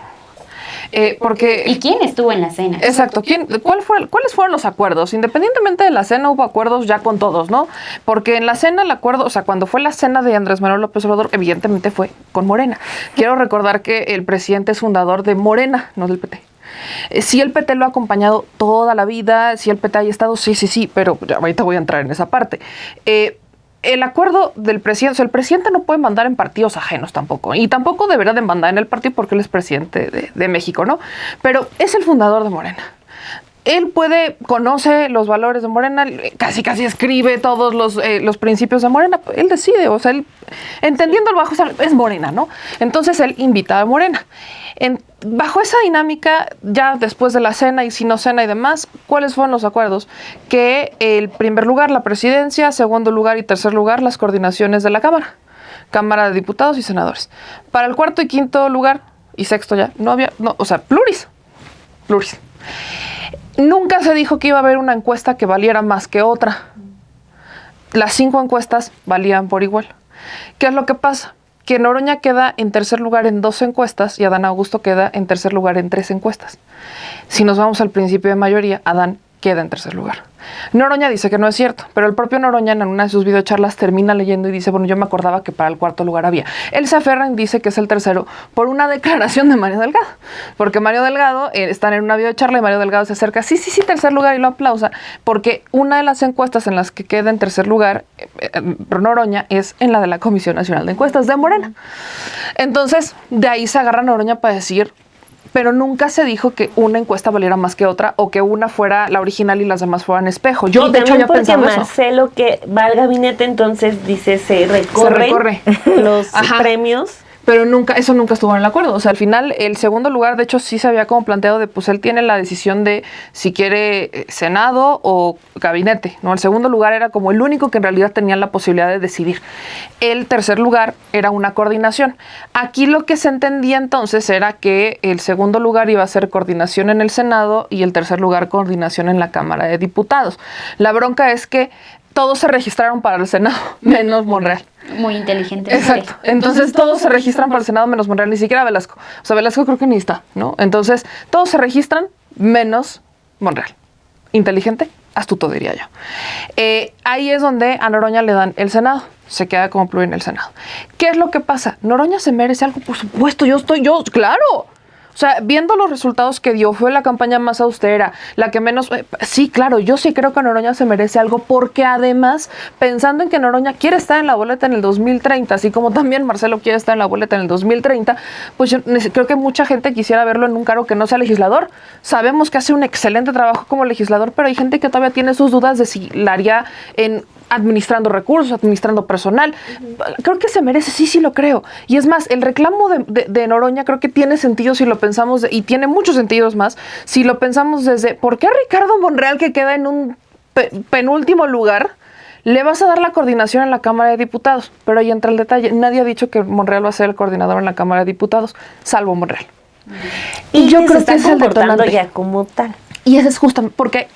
Porque ¿y quién estuvo en la cena? Exacto. ¿Cuáles fueron los acuerdos? Independientemente de la cena, hubo acuerdos ya con todos, ¿no? Porque en la cena el acuerdo, o sea, cuando fue la cena de Andrés Manuel López Obrador, evidentemente fue con Morena. Quiero recordar que el presidente es fundador de Morena, no del PT. Sí, el PT lo ha acompañado toda la vida, sí el PT ha estado, sí, pero ya ahorita voy a entrar en esa parte. El acuerdo del presidente, o sea, el presidente no puede mandar en partidos ajenos tampoco, y tampoco deberá de mandar en el partido porque él es presidente de México, ¿no? Pero es el fundador de Morena. Él conoce los valores de Morena, casi escribe todos los principios de Morena. Él decide, o sea, él, entendiendo el bajo, es Morena, ¿no? Entonces él invita a Morena. Bajo esa dinámica, ya después de la cena y sin cena y demás, ¿cuáles fueron los acuerdos? Que el primer lugar, la presidencia, segundo lugar y tercer lugar, las coordinaciones de la Cámara de Diputados y Senadores. Para el cuarto y quinto lugar, y sexto ya, pluris. Nunca se dijo que iba a haber una encuesta que valiera más que otra. Las 5 encuestas valían por igual. ¿Qué es lo que pasa? Que Noroña queda en tercer lugar en 2 encuestas y Adán Augusto queda en tercer lugar en 3 encuestas. Si nos vamos al principio de mayoría, Adán queda en tercer lugar. Noroña dice que no es cierto, pero el propio Noroña en una de sus videocharlas termina leyendo y dice: bueno, yo me acordaba que para el cuarto lugar había. Él se aferra y dice que es el tercero por una declaración de Mario Delgado, porque Mario Delgado están en una videocharla y Mario Delgado se acerca, sí, tercer lugar, y lo aplausa, porque una de las encuestas en las que queda en tercer lugar Noroña es en la de la Comisión Nacional de Encuestas de Morena. Entonces, de ahí se agarra Noroña para decir: pero nunca se dijo que una encuesta valiera más que otra o que una fuera la original y las demás fueran espejo. Yo, de hecho, ya pensaba eso. Marcelo, que va al gabinete, entonces dice, se recorre los premios. Pero eso nunca estuvo en el acuerdo. O sea, al final, el segundo lugar, de hecho, sí se había como planteado de, pues él tiene la decisión de si quiere Senado o gabinete, ¿no? El segundo lugar era como el único que en realidad tenía la posibilidad de decidir. El tercer lugar era una coordinación. Aquí lo que se entendía entonces era que el segundo lugar iba a ser coordinación en el Senado y el tercer lugar coordinación en la Cámara de Diputados. La bronca es que todos se registraron para el Senado, menos Monreal. Muy inteligente. Exacto. Entonces todos se registran para el Senado menos Monreal, ni siquiera Velasco. O sea, Velasco creo que ni está, ¿no? Entonces todos se registran menos Monreal. Inteligente, astuto diría yo. Ahí es donde a Noroña le dan el Senado. Se queda como pluri en el Senado. ¿Qué es lo que pasa? Noroña se merece algo, por supuesto. Claro. O sea, viendo los resultados que dio, fue la campaña más austera, la que menos... sí, claro, yo sí creo que Noroña se merece algo, porque además, pensando en que Noroña quiere estar en la boleta en el 2030, así como también Marcelo quiere estar en la boleta en el 2030, pues yo creo que mucha gente quisiera verlo en un cargo que no sea legislador. Sabemos que hace un excelente trabajo como legislador, pero hay gente que todavía tiene sus dudas de si la haría en administrando recursos, administrando personal. Creo que se merece, sí lo creo. Y es más, el reclamo de Noroña creo que tiene sentido si lo pensamos, y tiene muchos sentidos más, si lo pensamos desde, ¿por qué a Ricardo Monreal, que queda en un penúltimo lugar, le vas a dar la coordinación en la Cámara de Diputados? Pero ahí entra el detalle. Nadie ha dicho que Monreal va a ser el coordinador en la Cámara de Diputados, salvo Monreal. Y yo se creo está que es el comportando detonante. ya como tal. Y ese es justamente porque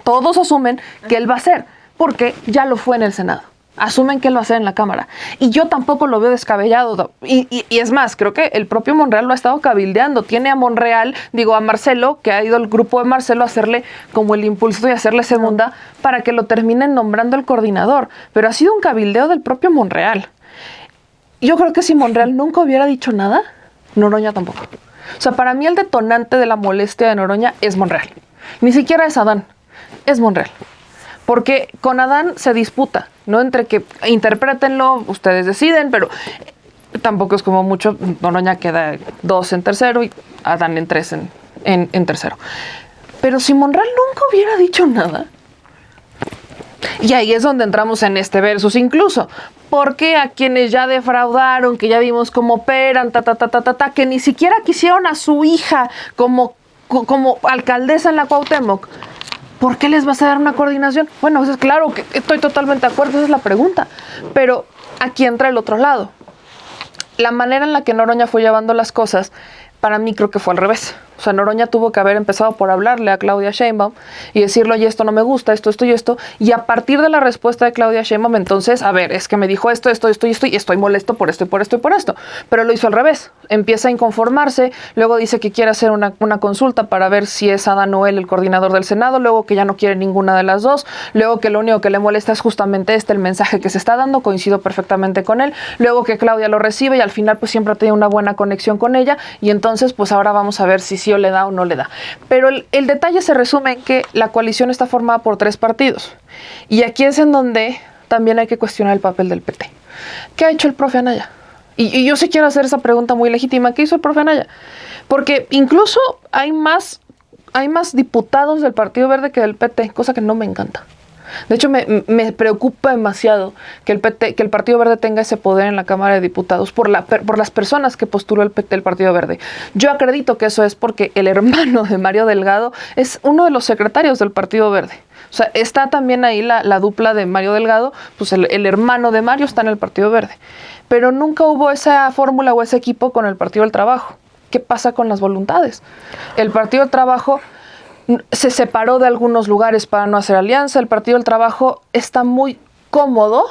todos asumen que él va a ser, porque ya lo fue en el Senado. Asumen que él va a ser en la Cámara. Y yo tampoco lo veo descabellado. Y es más, creo que el propio Monreal lo ha estado cabildeando. Tiene a Marcelo, que ha ido el grupo de Marcelo a hacerle como el impulso y hacerle segunda para que lo terminen nombrando el coordinador. Pero ha sido un cabildeo del propio Monreal. Yo creo que si Monreal nunca hubiera dicho nada, Noroña tampoco. O sea, para mí el detonante de la molestia de Noroña es Monreal. Ni siquiera es Adán, es Monreal. Porque con Adán se disputa, ¿no? Entre que interprétenlo, ustedes deciden, pero tampoco es como mucho. Noroña queda 2 en tercero y Adán en 3 en tercero. Pero si Monreal nunca hubiera dicho nada, y ahí es donde entramos en este versus incluso. Porque a quienes ya defraudaron, que ya vimos cómo operan, que ni siquiera quisieron a su hija como alcaldesa en la Cuauhtémoc, ¿por qué les vas a dar una coordinación? Bueno, eso es claro que estoy totalmente de acuerdo, esa es la pregunta. Pero aquí entra el otro lado. La manera en la que Noroña fue llevando las cosas, para mí creo que fue al revés. O sea, Noroña tuvo que haber empezado por hablarle a Claudia Sheinbaum y decirle, oye, esto no me gusta, esto y esto. Y a partir de la respuesta de Claudia Sheinbaum, entonces, a ver, es que me dijo esto y estoy molesto por esto y por esto y por esto. Pero lo hizo al revés. Empieza a inconformarse, luego dice que quiere hacer una consulta para ver si es Adán o él el coordinador del Senado, luego que ya no quiere ninguna de las dos, luego que lo único que le molesta es justamente el mensaje que se está dando, coincido perfectamente con él, luego que Claudia lo recibe y al final pues siempre ha tenido una buena conexión con ella y entonces pues ahora vamos a ver si sí o le da o no le da. Pero el detalle se resume en que la coalición está formada por 3 partidos y aquí es en donde también hay que cuestionar el papel del PT. ¿Qué ha hecho el profe Anaya? Y yo sí quiero hacer esa pregunta muy legítima. ¿Qué hizo el profe Anaya? Porque incluso hay más diputados del Partido Verde que del PT, cosa que no me encanta. De hecho, me preocupa demasiado que el Partido Verde tenga ese poder en la Cámara de Diputados por las personas que postuló el Partido Verde. Yo acredito que eso es porque el hermano de Mario Delgado es uno de los secretarios del Partido Verde. O sea, está también ahí la dupla de Mario Delgado, pues el hermano de Mario está en el Partido Verde. Pero nunca hubo esa fórmula o ese equipo con el Partido del Trabajo. ¿Qué pasa con las voluntades? El Partido del Trabajo se separó de algunos lugares para no hacer alianza. El Partido del Trabajo está muy cómodo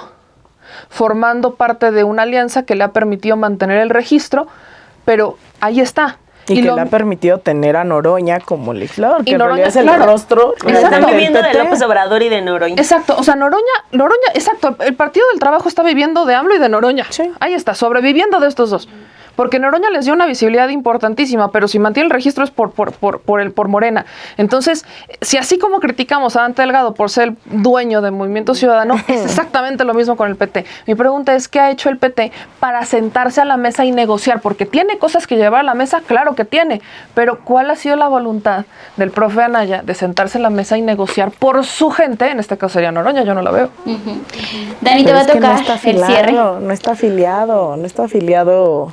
formando parte de una alianza que le ha permitido mantener el registro, pero ahí está. Y que le ha permitido tener a Noroña como legislador, que en Noroña, realidad es el claro, rostro. Están viviendo de López Obrador y de Noroña. Exacto, o sea, Noroña, exacto, el Partido del Trabajo está viviendo de AMLO y de Noroña. Sí. Ahí está, sobreviviendo de estos dos. Porque Noroña les dio una visibilidad importantísima, pero si mantiene el registro es por Morena. Entonces, si así como criticamos a Dante Delgado por ser el dueño del Movimiento Ciudadano, es exactamente lo mismo con el PT. Mi pregunta es, ¿qué ha hecho el PT para sentarse a la mesa y negociar? Porque tiene cosas que llevar a la mesa, claro que tiene, pero ¿cuál ha sido la voluntad del profe Anaya de sentarse a la mesa y negociar por su gente? En este caso sería Noroña, yo no la veo. Dani, te va a tocar el cierre. No está afiliado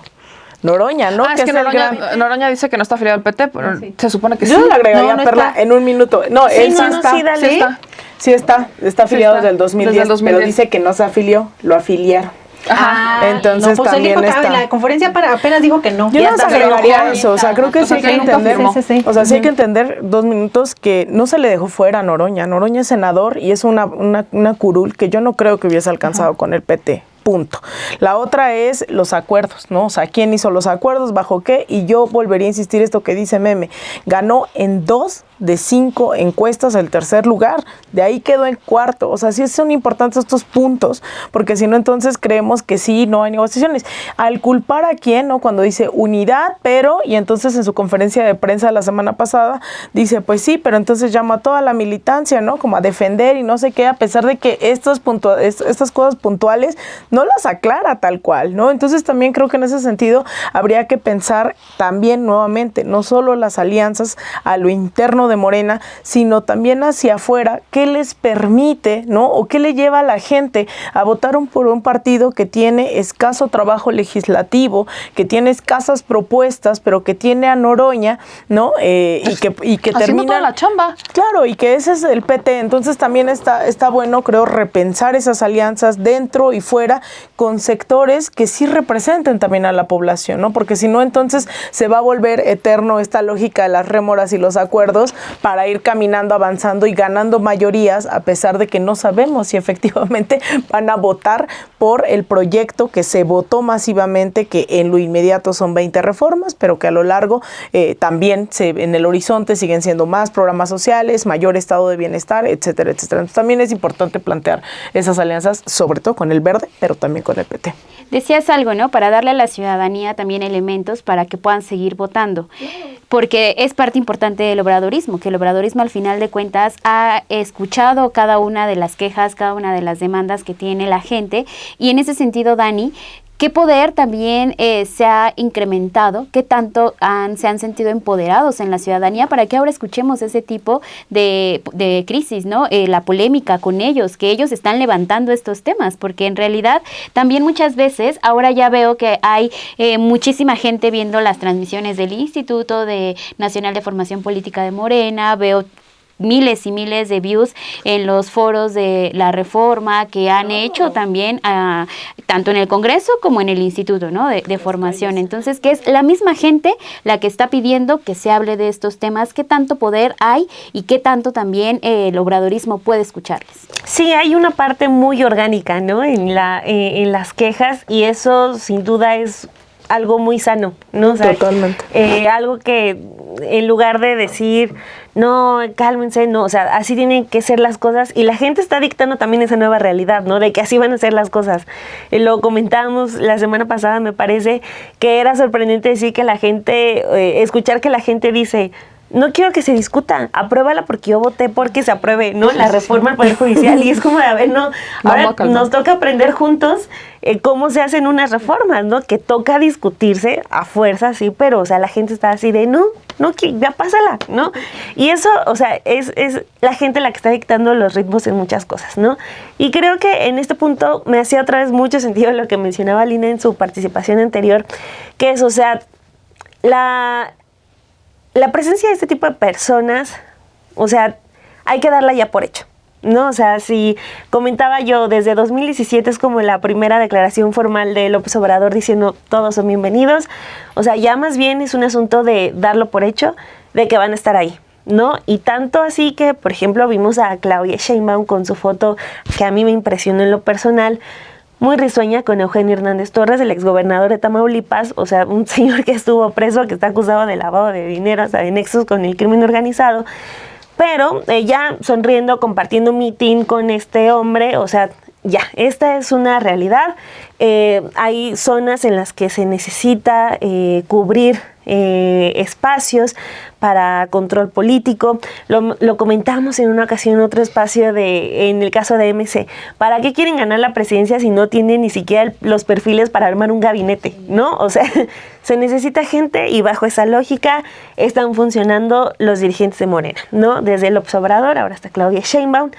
Noroña, ¿no? Es que Noroña dice que no está afiliado al PT, pero se supone que sí. Yo le agregaría No, no Perla está. en un minuto. No, él sí está. sí, dale. Sí está afiliado está. desde el 2010, Desde el 2010. pero dice que no se afilió, lo afiliaron. Ajá. Entonces no, pues él también dijo que está. en la conferencia apenas dijo que no. Yo Ya no está, se agregaría se enojó. eso, o sea, creo que sí hay que nunca entender, firmó. Sí. o sea, sí hay que entender 2 minutos que no se le dejó fuera a Noroña. Noroña es senador y es una curul que yo no creo que hubiese alcanzado con el PT. Punto. La otra es los acuerdos, ¿no? O sea, ¿quién hizo los acuerdos? ¿Bajo qué? Y yo volvería a insistir esto que dice Meme. Ganó en 2 de 5 encuestas el tercer lugar. De ahí quedó en cuarto. O sea, sí son importantes estos puntos, porque si no, entonces creemos que sí, no hay negociaciones. Al culpar a quién, ¿no? Cuando dice unidad, pero, y entonces en su conferencia de prensa la semana pasada, dice, pues sí, pero entonces llama a toda la militancia, ¿no? Como a defender y no sé qué, a pesar de que estas cosas puntuales no no las aclara tal cual, ¿no? Entonces también creo que en ese sentido habría que pensar también nuevamente, no solo las alianzas a lo interno de Morena, sino también hacia afuera, qué les permite, ¿no? O qué le lleva a la gente a votar por un partido que tiene escaso trabajo legislativo, que tiene escasas propuestas, pero que tiene a Noroña, ¿no? Y que termina toda la chamba. Claro, y que ese es el PT. Entonces también está bueno, creo, repensar esas alianzas dentro y fuera con sectores que sí representen también a la población, ¿no? Porque si no, entonces se va a volver eterno esta lógica de las rémoras y los acuerdos para ir caminando, avanzando y ganando mayorías, a pesar de que no sabemos si efectivamente van a votar por el proyecto que se votó masivamente, que en lo inmediato son 20 reformas, pero que a lo largo también en el horizonte siguen siendo más programas sociales, mayor estado de bienestar, etcétera, etcétera. Entonces también es importante plantear esas alianzas, sobre todo con el Verde, pero también con el PT. Decías algo, ¿no? Para darle a la ciudadanía también elementos para que puedan seguir votando, porque es parte importante del obradorismo, que el obradorismo al final de cuentas ha escuchado cada una de las quejas, cada una de las demandas que tiene la gente, y en ese sentido, Dani, ¿qué poder también se ha incrementado? ¿Qué tanto se han sentido empoderados en la ciudadanía para que ahora escuchemos ese tipo de crisis, ¿no? La polémica con ellos, que ellos están levantando estos temas, porque en realidad también muchas veces, ahora ya veo que hay muchísima gente viendo las transmisiones del Instituto Nacional de Formación Política de Morena, veo miles y miles de views en los foros de la reforma que han hecho también tanto en el Congreso como en el Instituto, ¿no? de Formación. Entonces, que es la misma gente la que está pidiendo que se hable de estos temas, qué tanto poder hay y qué tanto también el obradorismo puede escucharles. Sí, hay una parte muy orgánica, ¿no? En las quejas, y eso sin duda es algo muy sano, ¿no? O sea, totalmente. Algo que en lugar de decir, no, cálmense, no, o sea, así tienen que ser las cosas, y la gente está dictando también esa nueva realidad, ¿no? De que así van a ser las cosas. Lo comentábamos la semana pasada, me parece que era sorprendente decir que la gente, escuchar que la gente dice, no quiero que se discuta, apruébala porque yo voté porque se apruebe, ¿no? La reforma al Poder Judicial, y es como de, a ver, no, ahora nos toca aprender juntos cómo se hacen unas reformas, ¿no? Que toca discutirse a fuerza, sí, pero, o sea, la gente está así de, no, que ya pásala, ¿no? Y eso, o sea, es la gente la que está dictando los ritmos en muchas cosas, ¿no? Y creo que en este punto me hacía otra vez mucho sentido lo que mencionaba Lina en su participación anterior, que es, o sea, la presencia de este tipo de personas, o sea, hay que darla ya por hecho, ¿no? O sea, si comentaba yo, desde 2017 es como la primera declaración formal de López Obrador diciendo todos son bienvenidos, o sea, ya más bien es un asunto de darlo por hecho, de que van a estar ahí, ¿no? Y tanto así que, por ejemplo, vimos a Claudia Sheinbaum con su foto que a mí me impresionó en lo personal, muy risueña, con Eugenio Hernández Torres, el exgobernador de Tamaulipas, o sea, un señor que estuvo preso, que está acusado de lavado de dinero, o sea, de nexos con el crimen organizado, pero ella sonriendo, compartiendo un mitin con este hombre, o sea, ya, esta es una realidad. Hay zonas en las que se necesita cubrir espacios para control político. Lo comentamos en una ocasión en otro espacio en el caso de MC. ¿Para qué quieren ganar la presidencia si no tienen ni siquiera los perfiles para armar un gabinete, ¿no? O sea, se necesita gente, y bajo esa lógica están funcionando los dirigentes de Morena, ¿no? Desde López Obrador, ahora hasta Claudia Sheinbaum,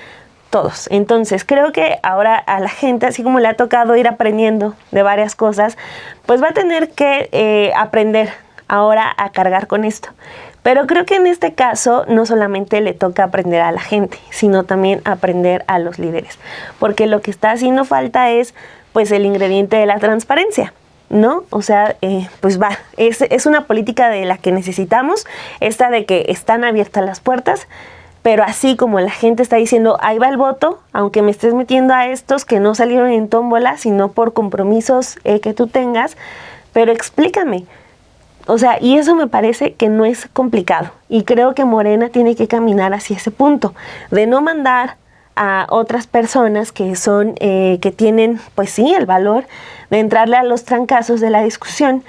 todos. Entonces, creo que ahora a la gente, así como le ha tocado ir aprendiendo de varias cosas, pues va a tener que aprender ahora a cargar con esto. Pero creo que en este caso no solamente le toca aprender a la gente, sino también aprender a los líderes. Porque lo que está haciendo falta es, pues, el ingrediente de la transparencia, ¿no? O sea, pues es una política de la que necesitamos, esta de que están abiertas las puertas, pero así como la gente está diciendo, ahí va el voto, aunque me estés metiendo a estos que no salieron en tómbola, sino por compromisos que tú tengas, pero explícame. O sea, y eso me parece que no es complicado. Y creo que Morena tiene que caminar hacia ese punto, de no mandar a otras personas que son, que tienen, pues sí, el valor de entrarle a los trancazos de la discusión,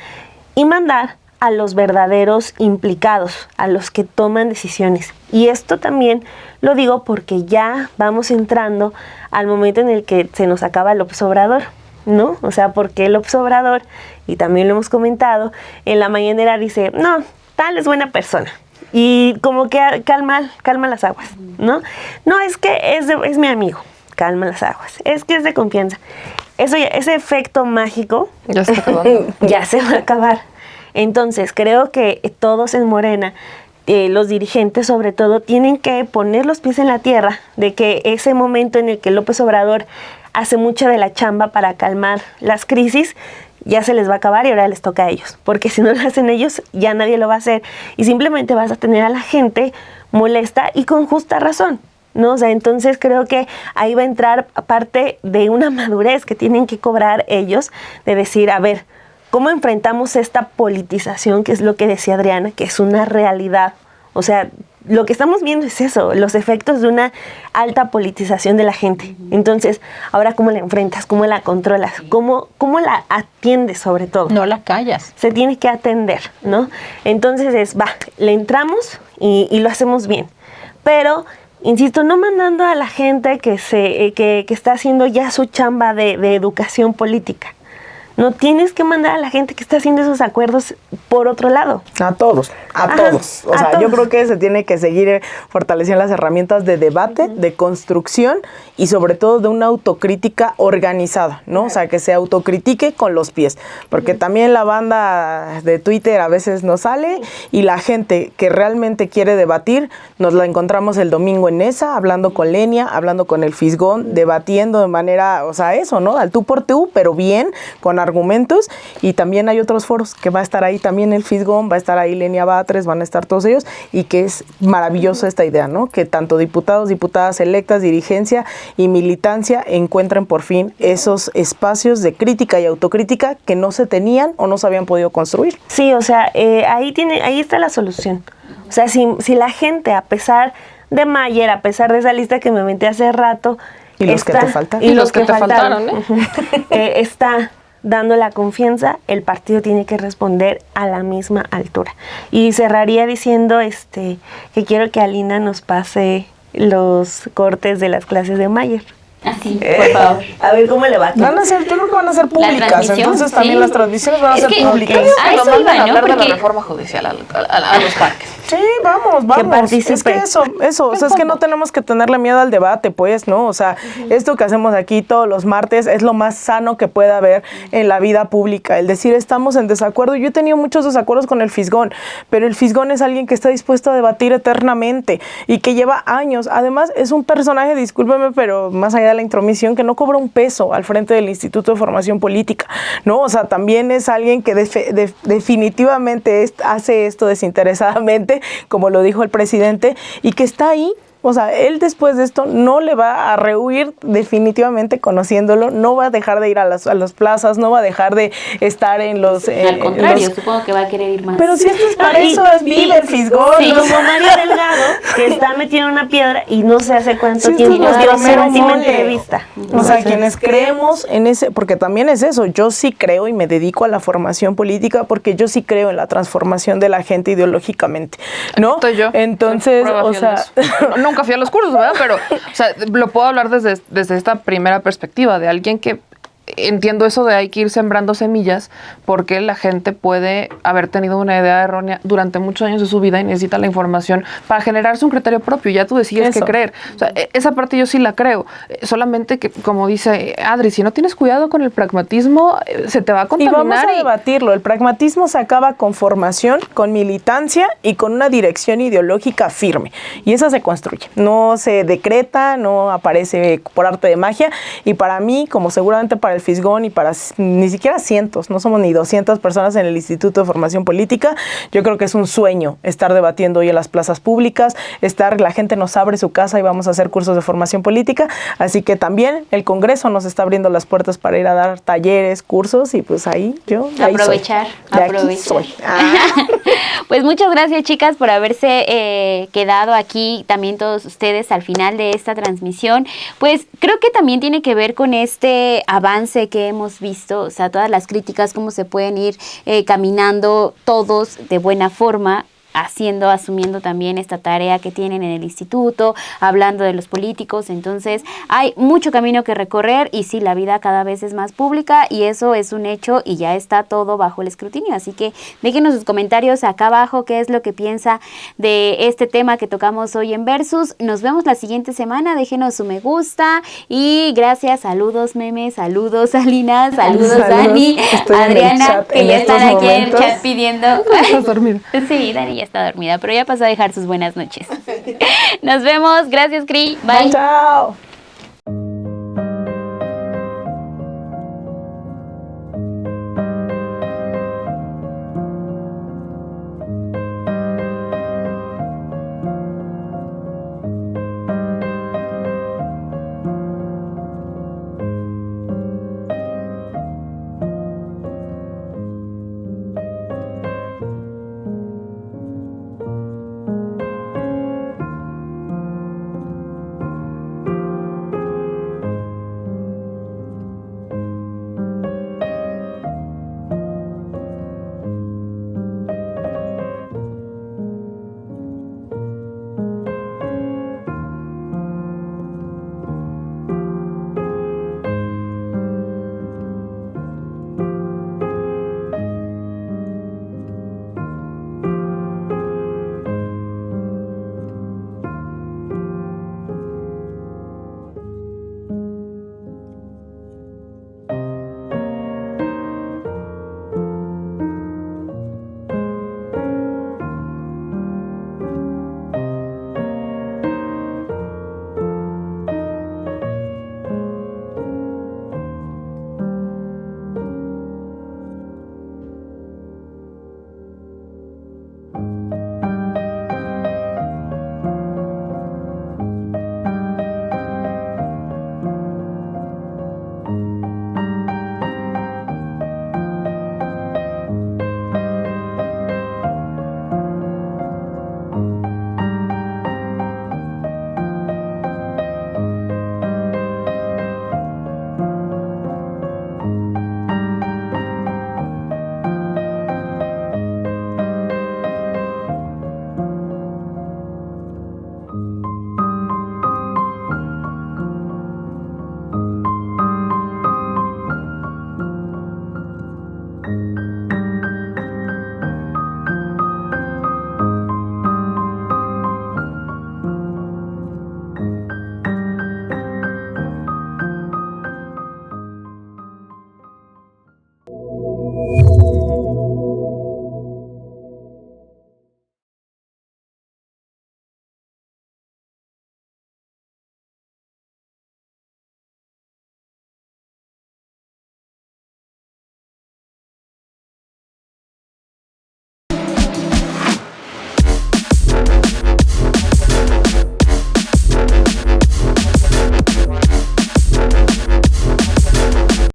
y mandar a los verdaderos implicados, a los que toman decisiones. Y esto también lo digo porque ya vamos entrando al momento en el que se nos acaba López Obrador. ¿no? O sea, porque López Obrador, y también lo hemos comentado, en la mañanera dice, no, tal es buena persona. Y como que calma las aguas, ¿no? No, es que es mi amigo, calma las aguas. Es que es de confianza. Eso ya, ese efecto mágico Ya se está acabando. ya se va a acabar. Entonces, creo que todos en Morena, los dirigentes sobre todo, tienen que poner los pies en la tierra de que ese momento en el que López Obrador hace mucha de la chamba para calmar las crisis, ya se les va a acabar y ahora les toca a ellos. Porque si no lo hacen ellos, ya nadie lo va a hacer. Y simplemente vas a tener a la gente molesta y con justa razón, ¿no? O sea, entonces creo que ahí va a entrar parte de una madurez que tienen que cobrar ellos, de decir, a ver, ¿cómo enfrentamos esta politización, que es lo que decía Adriana, que es una realidad? O sea, lo que estamos viendo es eso, los efectos de una alta politización de la gente. Entonces, ahora, ¿cómo la enfrentas? ¿Cómo la controlas? ¿Cómo la atiendes sobre todo? No la callas. Se tiene que atender, ¿no? Entonces le entramos y lo hacemos bien. Pero, insisto, no mandando a la gente que está haciendo ya su chamba de educación política. No tienes que mandar a la gente que está haciendo esos acuerdos por otro lado. A todos. O sea, yo creo que se tiene que seguir fortaleciendo las herramientas de debate, de construcción y sobre todo de una autocrítica organizada, ¿no? O sea, que se autocritique con los pies. Porque también la banda de Twitter a veces no sale y la gente que realmente quiere debatir, nos la encontramos el domingo en esa, hablando con Lenia, hablando con el Fisgón, debatiendo de manera, o sea, eso, ¿no? Al tú por tú, pero bien, con argumentos. Y también hay otros foros que va a estar ahí también el Fisgón, va a estar ahí Lenia Batres, van a estar todos ellos, y que es maravilloso esta idea, ¿no? Que tanto diputados, diputadas electas, dirigencia y militancia encuentren por fin esos espacios de crítica y autocrítica que no se tenían o no se habían podido construir. Sí, o sea, ahí está la solución. O sea, si la gente, a pesar de Mayer, a pesar de esa lista que me inventé hace rato, Y los que te faltan. Y los que te faltaron, ¿eh? Está dando la confianza, el partido tiene que responder a la misma altura. Y cerraría diciendo que quiero que Alina nos pase los cortes de las clases de Mayer. Así, por favor. A ver cómo le va. Yo creo que van a ser públicas, transmisión, entonces también sí. las transmisiones van a Es ser que- públicas. a Que lo eso manden iba, a ¿no? hablar de la Porque- reforma judicial a los parques. Sí, vamos. participe. Es que eso, o sea, es que no tenemos que tenerle miedo al debate, pues, ¿no? O sea, esto que hacemos aquí todos los martes es lo más sano que puede haber en la vida pública. El decir, estamos en desacuerdo. Yo he tenido muchos desacuerdos con el Fisgón, pero el Fisgón es alguien que está dispuesto a debatir eternamente y que lleva años. Además, es un personaje, discúlpeme, pero más allá de la intromisión, que no cobra un peso al frente del Instituto de Formación Política, ¿no? O sea, también es alguien que definitivamente hace esto desinteresadamente, como lo dijo el presidente, y que está ahí. O sea, él después de esto no le va a rehuir definitivamente conociéndolo, no va a dejar de ir a las plazas, no va a dejar de estar en los... Al contrario, supongo que va a querer ir más. Pero si esto es para eso, es vive el Fisgón. Sí, como Mario Delgado, que está metido en una piedra y no sé hace cuánto Sí, tiempo esto es nos dio nuestro su mero última mole. entrevista. O sea, quienes creemos en ese, porque también es eso, yo sí creo y me dedico a la formación política porque yo sí creo en la transformación de la gente ideológicamente, ¿no? Estoy yo. Entonces, Soy prueba o fiel sea... de eso. Nunca fui a los cursos, ¿verdad? Pero, o sea, lo puedo hablar desde esta primera perspectiva de alguien que entiendo eso de hay que ir sembrando semillas porque la gente puede haber tenido una idea errónea durante muchos años de su vida y necesita la información para generarse un criterio propio. Ya tú decides qué creer. O sea, esa parte yo sí la creo. Solamente que, como dice Adri, si no tienes cuidado con el pragmatismo, se te va a Y contaminar. vamos a debatirlo. El pragmatismo se acaba con formación, con militancia y con una dirección ideológica firme. Y esa se construye. No se decreta, no aparece por arte de magia. Y para mí, como seguramente para el Fisgón y para ni siquiera cientos, no somos ni 200 personas en el Instituto de Formación Política, yo creo que es un sueño estar debatiendo hoy en las plazas públicas, la gente nos abre su casa y vamos a hacer cursos de formación política. Así que también el Congreso nos está abriendo las puertas para ir a dar talleres, cursos y pues ahí Aprovechar. soy. Pues muchas gracias, chicas, por haberse quedado aquí, también todos ustedes al final de esta transmisión. Pues creo que también tiene que ver con este avance que hemos visto, o sea, todas las críticas, cómo se pueden ir caminando todos de buena forma. asumiendo también esta tarea que tienen en el instituto, hablando de los políticos. Entonces hay mucho camino que recorrer y sí, la vida cada vez es más pública y eso es un hecho y ya está todo bajo el escrutinio. Así que déjenos sus comentarios acá abajo, qué es lo que piensa de este tema que tocamos hoy en Versus. Nos vemos la siguiente semana, déjenos su me gusta y gracias, saludos Meme, saludos Alina, saludos Dani, Adriana, que ya están aquí en el chat pidiendo. ¿Estás dormida? Sí, Dani ya está dormida, pero ya pasó a dejar sus buenas noches. Nos vemos, gracias Cri, bye. Chao.